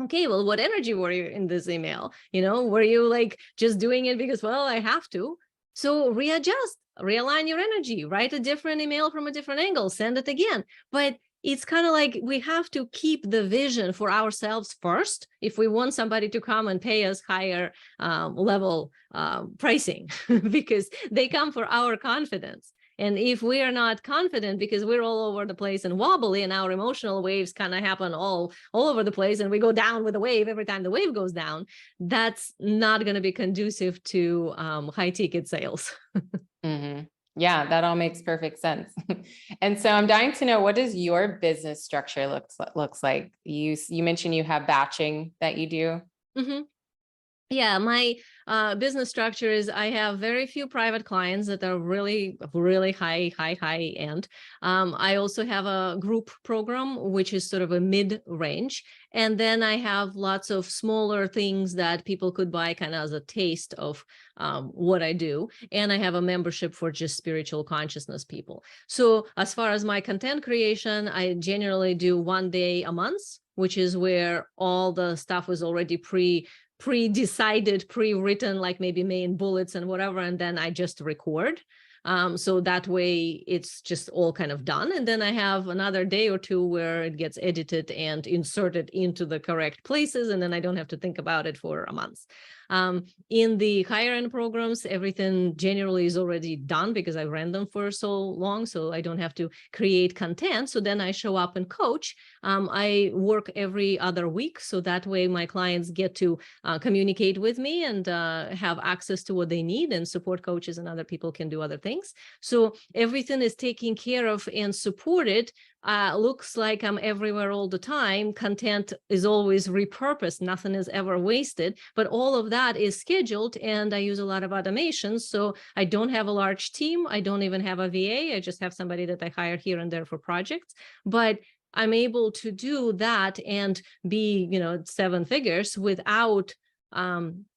Okay, well, what energy were you in this email? Were you like just doing it because, well, I have to? So readjust, realign your energy, write a different email from a different angle, send it again. But it's kind of like we have to keep the vision for ourselves first if we want somebody to come and pay us higher level pricing, because they come for our confidence. And if we are not confident because we're all over the place and wobbly, and our emotional waves kind of happen all over the place, and we go down with the wave every time the wave goes down, that's not going to be conducive to high ticket sales. Mm-hmm. Yeah, that all makes perfect sense. And so I'm dying to know, what does your business structure looks like? You mentioned you have batching that you do. Mm-hmm. Yeah, my business structure is I have very few private clients that are really, really high end. I also have a group program, which is sort of a mid-range. And then I have lots of smaller things that people could buy kind of as a taste of what I do. And I have a membership for just spiritual consciousness people. So as far as my content creation, I generally do 1 day a month, which is where all the stuff is already pre-decided, pre-written, like maybe main bullets and whatever, and then I just record. So that way it's just all kind of done. And then I have another day or two where it gets edited and inserted into the correct places, and then I don't have to think about it for a month. In the higher end programs, everything generally is already done because I ran them for so long, so I don't have to create content. So then I show up and coach. I work every other week, so that way my clients get to communicate with me and have access to what they need, and support coaches and other people can do other things. So everything is taken care of and supported. Looks like I'm everywhere all the time. Content is always repurposed. Nothing is ever wasted, but all of that is scheduled, and I use a lot of automation. So I don't have a large team. I don't even have a VA. I just have somebody that I hire here and there for projects, but I'm able to do that and be, 7 figures without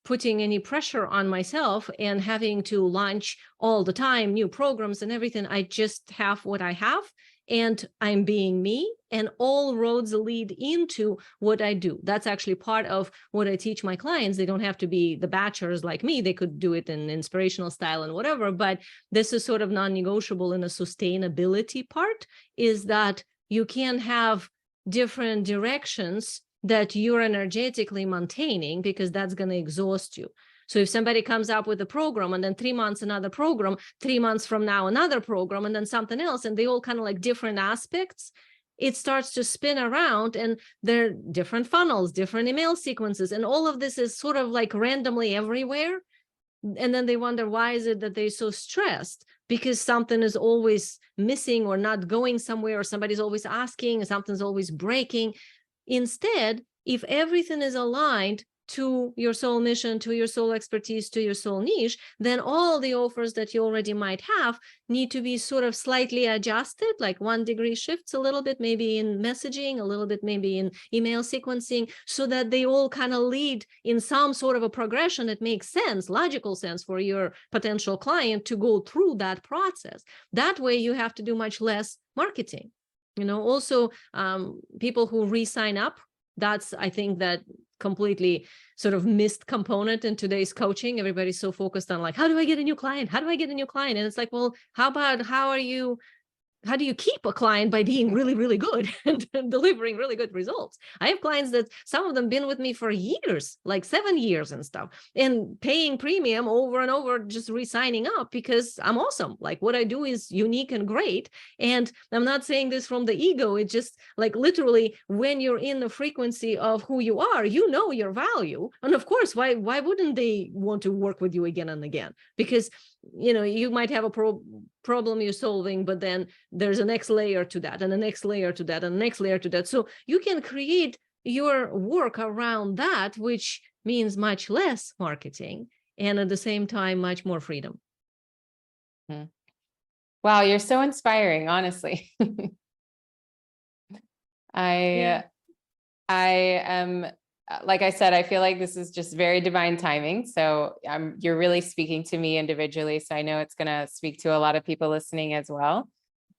putting any pressure on myself and having to launch all the time new programs and everything. I just have what I have, and I'm being me, and all roads lead into what I do. That's actually part of what I teach my clients. They don't have to be the batchers like me. They could do it in inspirational style and whatever, but this is sort of non-negotiable in a sustainability part, is that you can have different directions that you're energetically maintaining, because that's going to exhaust you. So if somebody comes up with a program, and then 3 months another program, 3 months from now another program, and then something else, and they all kind of like different aspects, it starts to spin around, and there are different funnels, different email sequences, and all of this is sort of like randomly everywhere. And then they wonder, why is it that they're so stressed? Because something is always missing or not going somewhere, or somebody's always asking, something's always breaking. Instead, if everything is aligned to your soul mission, to your soul expertise, to your soul niche, then all the offers that you already might have need to be sort of slightly adjusted, like 1 degree shifts a little bit, maybe in messaging, a little bit maybe in email sequencing, so that they all kind of lead in some sort of a progression that makes sense, logical sense for your potential client to go through that process. That way you have to do much less marketing. Also, people who re-sign up, that's, I think, that completely sort of missed component in today's coaching. Everybody's so focused on like, how do I get a new client? How do I get a new client? And it's like, well, how do you keep a client? By being really, really good and delivering really good results. I have clients that some of them been with me for years, like 7 years and stuff, and paying premium over and over, just re-signing up because I'm awesome. Like what I do is unique and great. And I'm not saying this from the ego. It's just like literally when you're in the frequency of who you are, you know your value. And of course, why wouldn't they want to work with you again and again? Because you might have a problem you're solving, but then there's a next layer to that, and the next layer to that, and the next layer to that. So you can create your work around that, which means much less marketing, and at the same time, much more freedom. Wow, you're so inspiring, honestly. I am, like I said, I feel like this is just very divine timing. So you're really speaking to me individually. So I know it's going to speak to a lot of people listening as well.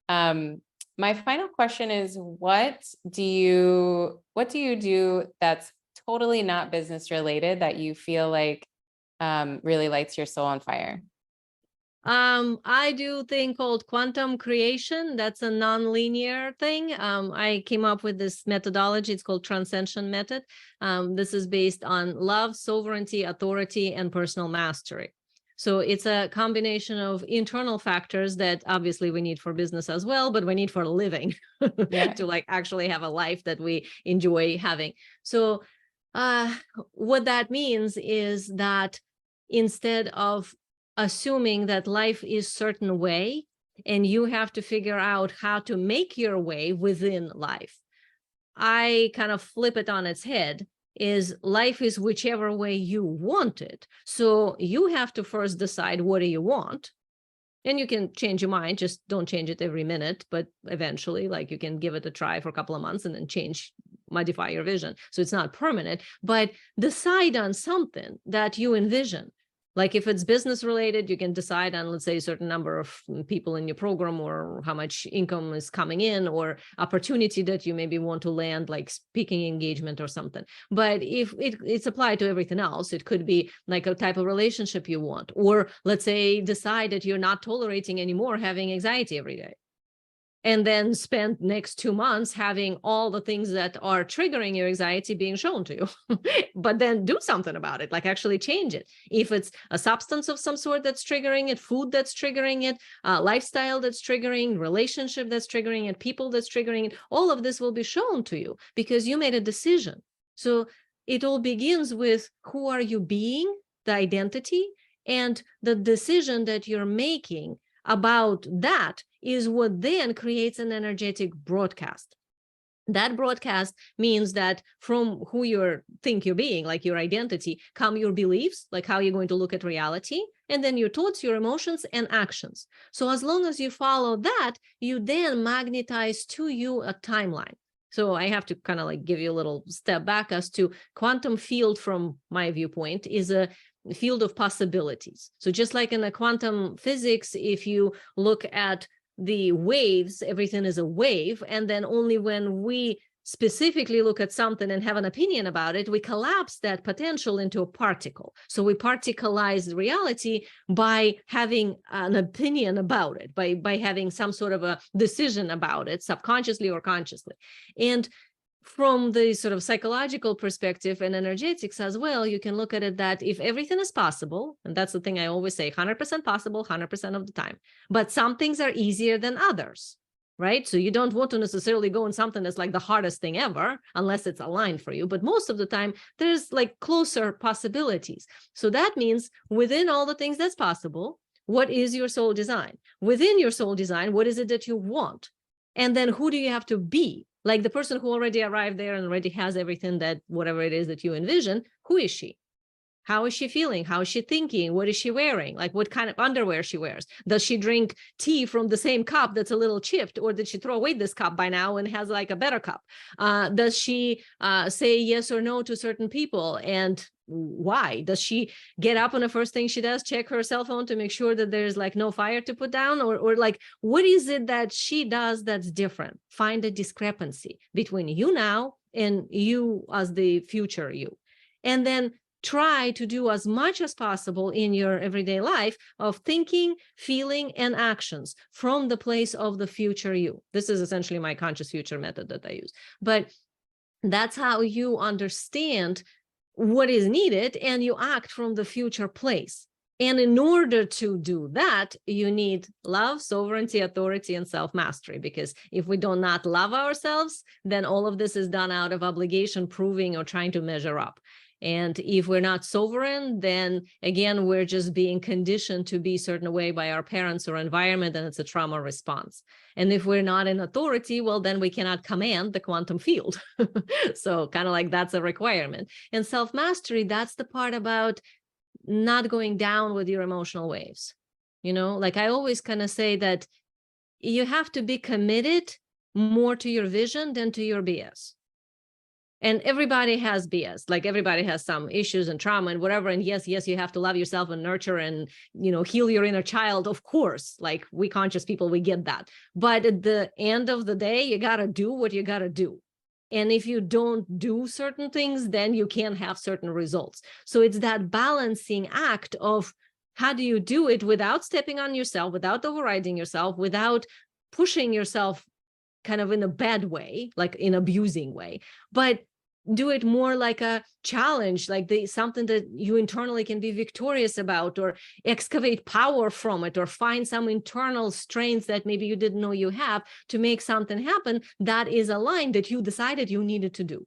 My final question is, what do you do that's totally not business related that you feel like really lights your soul on fire? I do a thing called quantum creation. That's a non-linear thing. I came up with this methodology. It's called Transcension Method. This is based on love, sovereignty, authority, and personal mastery. So it's a combination of internal factors that obviously we need for business as well, but we need for living to like actually have a life that we enjoy having. So what that means is that instead of assuming that life is certain way and you have to figure out how to make your way within life, I kind of flip it on its head. Is life is whichever way you want it. So you have to first decide what do you want. And you can change your mind, just don't change it every minute, but eventually, like you can give it a try for a couple of months and then modify your vision. So it's not permanent, but decide on something that you envision. Like if it's business related, you can decide on, let's say, a certain number of people in your program or how much income is coming in or opportunity that you maybe want to land, like speaking engagement or something. But if it's applied to everything else, it could be like a type of relationship you want, or let's say decide that you're not tolerating anymore having anxiety every day. And then spend next 2 months having all the things that are triggering your anxiety being shown to you, but then do something about it, like actually change it. If it's a substance of some sort that's triggering it, food that's triggering it, lifestyle that's triggering, relationship that's triggering it, people that's triggering it, all of this will be shown to you because you made a decision. So it all begins with who are you being, the identity, and the decision that you're making about that is what then creates an energetic broadcast. That broadcast means that from who you think you're being, like your identity, come your beliefs, like how you're going to look at reality, and then your thoughts, your emotions, and actions. So as long as you follow that, you then magnetize to you a timeline. So I have to kind of like give you a little step back as to quantum field from my viewpoint is a field of possibilities. So just like in the quantum physics, if you look at the waves, everything is a wave. And then only when we specifically look at something and have an opinion about it, we collapse that potential into a particle. So we particleize reality by having an opinion about it, by having some sort of a decision about it, subconsciously or consciously. And from the sort of psychological perspective and energetics as well, you can look at it that if everything is possible, and that's the thing I always say, 100% possible, 100% of the time, but some things are easier than others, right? So you don't want to necessarily go in something that's like the hardest thing ever, unless it's aligned for you. But most of the time, there's like closer possibilities. So that means within all the things that's possible, what is your soul design? Within your soul design, what is it that you want? And then who do you have to be? Like the person who already arrived there and already has everything that whatever it is that you envision, who is she? How is she feeling? How is she thinking? What is she wearing? Like what kind of underwear she wears? Does she drink tea from the same cup that's a little chipped? Or did she throw away this cup by now and has like a better cup? Does she say yes or no to certain people? And why? Does she get up and the first thing she does, check her cell phone to make sure that there's like no fire to put down? Or like, what is it that she does that's different? Find a discrepancy between you now and you as the future you. And then try to do as much as possible in your everyday life of thinking, feeling, and actions from the place of the future you. This is essentially my conscious future method that I use. But that's how you understand what is needed and you act from the future place. And in order to do that, you need love, sovereignty, authority, and self-mastery. Because if we do not love ourselves, then all of this is done out of obligation, proving, or trying to measure up. And if we're not sovereign, then again, we're just being conditioned to be a certain way by our parents or environment, and it's a trauma response. And if we're not in authority, well, then we cannot command the quantum field. So kind of like that's a requirement. And self-mastery, that's the part about not going down with your emotional waves. You know, like I always kind of say that you have to be committed more to your vision than to your BS. And everybody has BS, like everybody has some issues and trauma and whatever. And yes, you have to love yourself and nurture and, you know, heal your inner child. Of course, like we conscious people, we get that. But at the end of the day, you got to do what you got to do. And if you don't do certain things, then you can't have certain results. So it's that balancing act of how do you do it without stepping on yourself, without overriding yourself, without pushing yourself kind of in a bad way, like in abusing way, but do it more like a challenge, like something that you internally can be victorious about, or excavate power from it, or find some internal strengths that maybe you didn't know you have to make something happen that is aligned, that you decided you needed to do.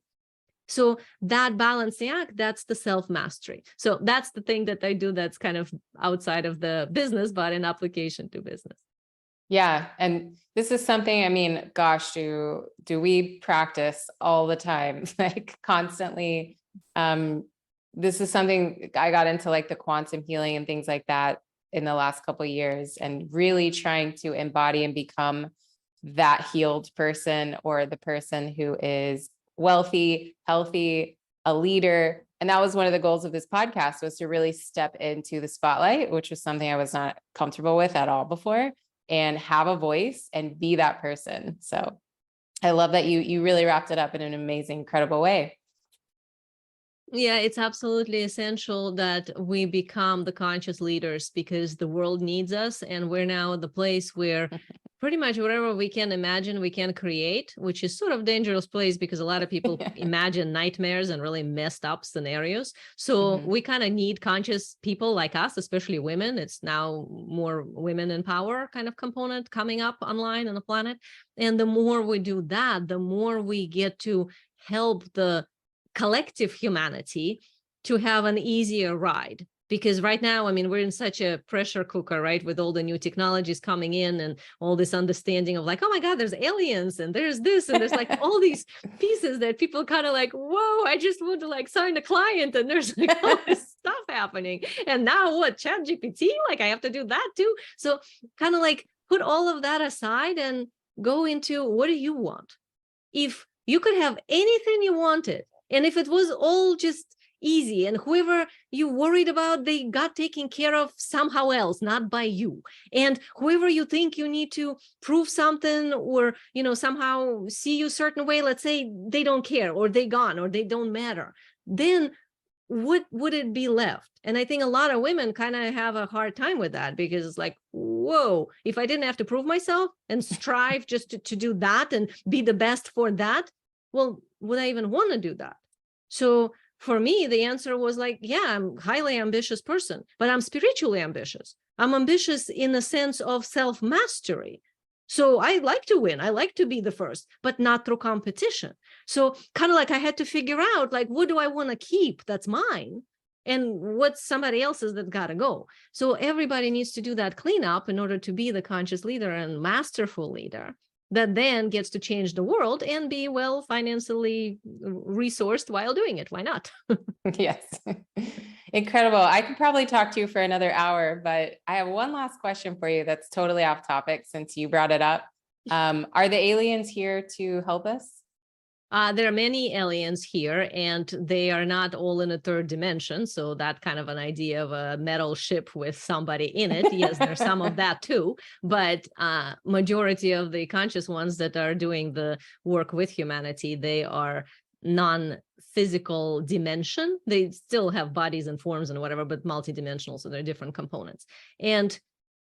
So that balancing act, that's the self-mastery. So that's the thing that I do that's kind of outside of the business, but in application to business. Yeah. And this is something, I mean, gosh, do we practice all the time, like constantly? This is something I got into, like the quantum healing and things like that in the last couple of years, and really trying to embody and become that healed person, or the person who is wealthy, healthy, a leader. And that was one of the goals of this podcast, was to really step into the spotlight, which was something I was not comfortable with at all before, and have a voice and be that person. So I love that you really wrapped it up in an amazing, incredible way. Yeah, it's absolutely essential that we become the conscious leaders, because the world needs us, and we're now at the place where pretty much whatever we can imagine, we can create, which is sort of dangerous place, because a lot of people imagine nightmares and really messed up scenarios. So we kind of need conscious people like us, especially women. It's now more women in power kind of component coming up online on the planet. And the more we do that, the more we get to help the collective humanity to have an easier ride. Because right now, I mean, we're in such a pressure cooker, right? With all the new technologies coming in and all this understanding of like, oh my God, there's aliens and there's this, and there's like all these pieces that people kind of like, whoa, I just want to like sign a client, and there's like all this stuff happening. And now what, ChatGPT? Like I have to do that too. So kind of like put all of that aside and go into, what do you want? If you could have anything you wanted, and if it was all just easy, and whoever you worried about, they got taken care of somehow else, not by you, and whoever you think you need to prove something, or somehow see you a certain way, let's say they don't care, or they gone, or they don't matter, then what would it be left? And I think a lot of women kind of have a hard time with that, because it's like, whoa, if I didn't have to prove myself and strive just to do that and be the best for that, well, would I even want to do that? So for me, the answer was like, yeah, I'm a highly ambitious person, but I'm spiritually ambitious. I'm ambitious in the sense of self-mastery. So I like to win. I like to be the first, but not through competition. So kind of like I had to figure out, like, what do I want to keep that's mine? And what's somebody else's that got to go? So everybody needs to do that cleanup in order to be the conscious leader and masterful leader that then gets to change the world and be well financially resourced while doing it. Why not? Yes. Incredible. I could probably talk to you for another hour, but I have one last question for you that's totally off topic since you brought it up. Are the aliens here to help us? There are many aliens here, and they are not all in a third dimension. So that kind of an idea of a metal ship with somebody in it. Yes, there's some of that too. But majority of the conscious ones that are doing the work with humanity, they are non-physical dimension. They still have bodies and forms and whatever, but multidimensional. So they're different components. And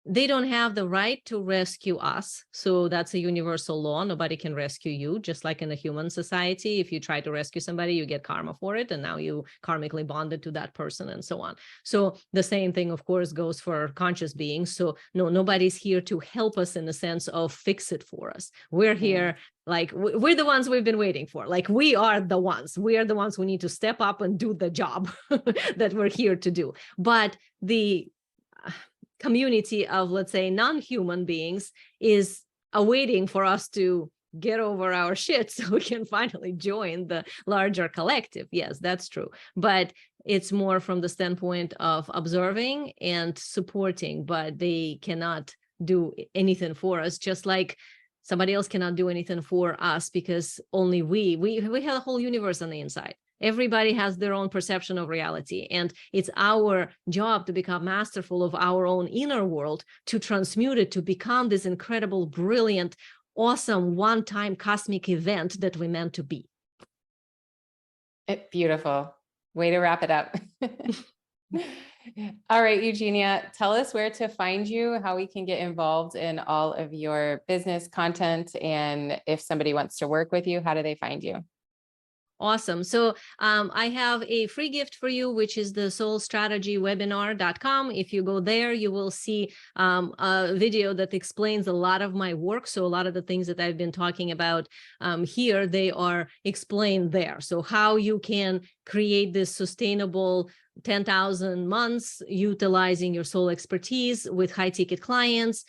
they don't have the right to rescue us. So that's a universal law. Nobody can rescue you. Just like in a human society, if you try to rescue somebody, you get karma for it. And now you karmically bonded to that person and so on. So the same thing, of course, goes for conscious beings. So no, nobody's here to help us in the sense of fix it for us. We're here, like we're the ones we've been waiting for. Like we are the ones who need to step up and do the job that we're here to do. But the community of, let's say, non-human beings is awaiting for us to get over our shit so we can finally join the larger collective. Yes, that's true. But it's more from the standpoint of observing and supporting, but they cannot do anything for us, just like somebody else cannot do anything for us, because only we have a whole universe on the inside. Everybody has their own perception of reality, and it's our job to become masterful of our own inner world, to transmute it, to become this incredible, brilliant, awesome, one-time cosmic event that we meant to be. Beautiful. Way to wrap it up. All right, Eugenia, tell us where to find you, how we can get involved in all of your business content, and if somebody wants to work with you, how do they find you? Awesome. So I have a free gift for you, which is the soulstrategywebinar.com. If you go there, you will see a video that explains a lot of my work. So a lot of the things that I've been talking about here, they are explained there. So how you can create this sustainable 10,000 months utilizing your soul expertise with high ticket clients,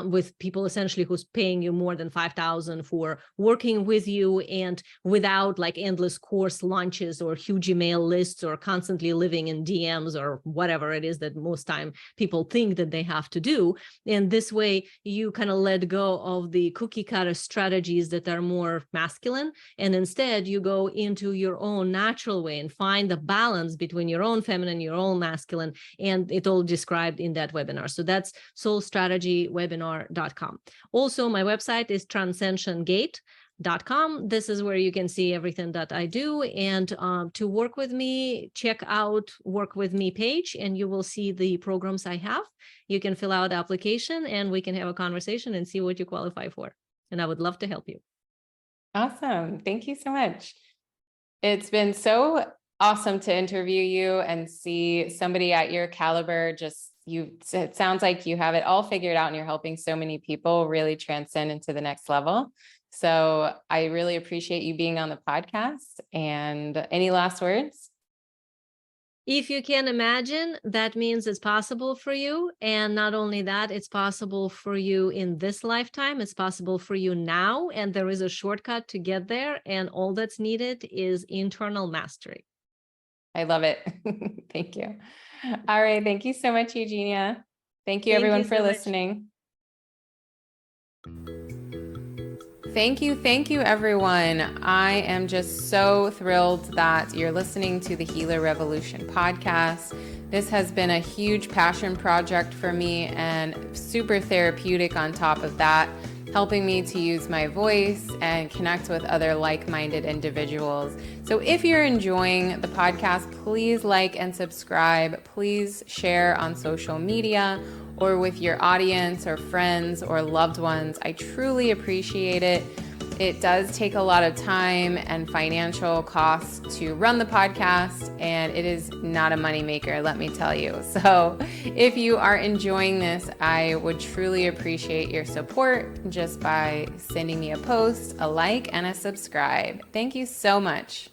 with people essentially who's paying you more than 5,000 for working with you, and without like endless course launches or huge email lists or constantly living in DMs or whatever it is that most time people think that they have to do. And this way you kind of let go of the cookie cutter strategies that are more masculine, and instead you go into your own natural way and find the balance between your own feminine, your own masculine, and it all described in that webinar. So that's soulstrategywebinar.com. Also, my website is transcensiongate.com. This is where you can see everything that I do. And to work with me, check out Work With Me page, and you will see the programs I have. You can fill out the application and we can have a conversation and see what you qualify for. And I would love to help you. Awesome. Thank you so much. It's been so awesome to interview you and see somebody at your caliber. It sounds like you have it all figured out and you're helping so many people really transcend into the next level. So I really appreciate you being on the podcast. And any last words? If you can imagine, that means it's possible for you. And not only that, it's possible for you in this lifetime, it's possible for you now. And there is a shortcut to get there. And all that's needed is internal mastery. I love it. Thank you. All right. Thank you so much, Eugenia. Thank you everyone for listening. Thank you, everyone. I am just so thrilled that you're listening to the Healer Revolution podcast. This has been a huge passion project for me and super therapeutic on top of that, helping me to use my voice and connect with other like-minded individuals. So if you're enjoying the podcast, please like and subscribe. Please share on social media or with your audience or friends or loved ones. I truly appreciate it. It does take a lot of time and financial costs to run the podcast, and it is not a moneymaker, let me tell you. So if you are enjoying this, I would truly appreciate your support just by sending me a post, a like, and a subscribe. Thank you so much.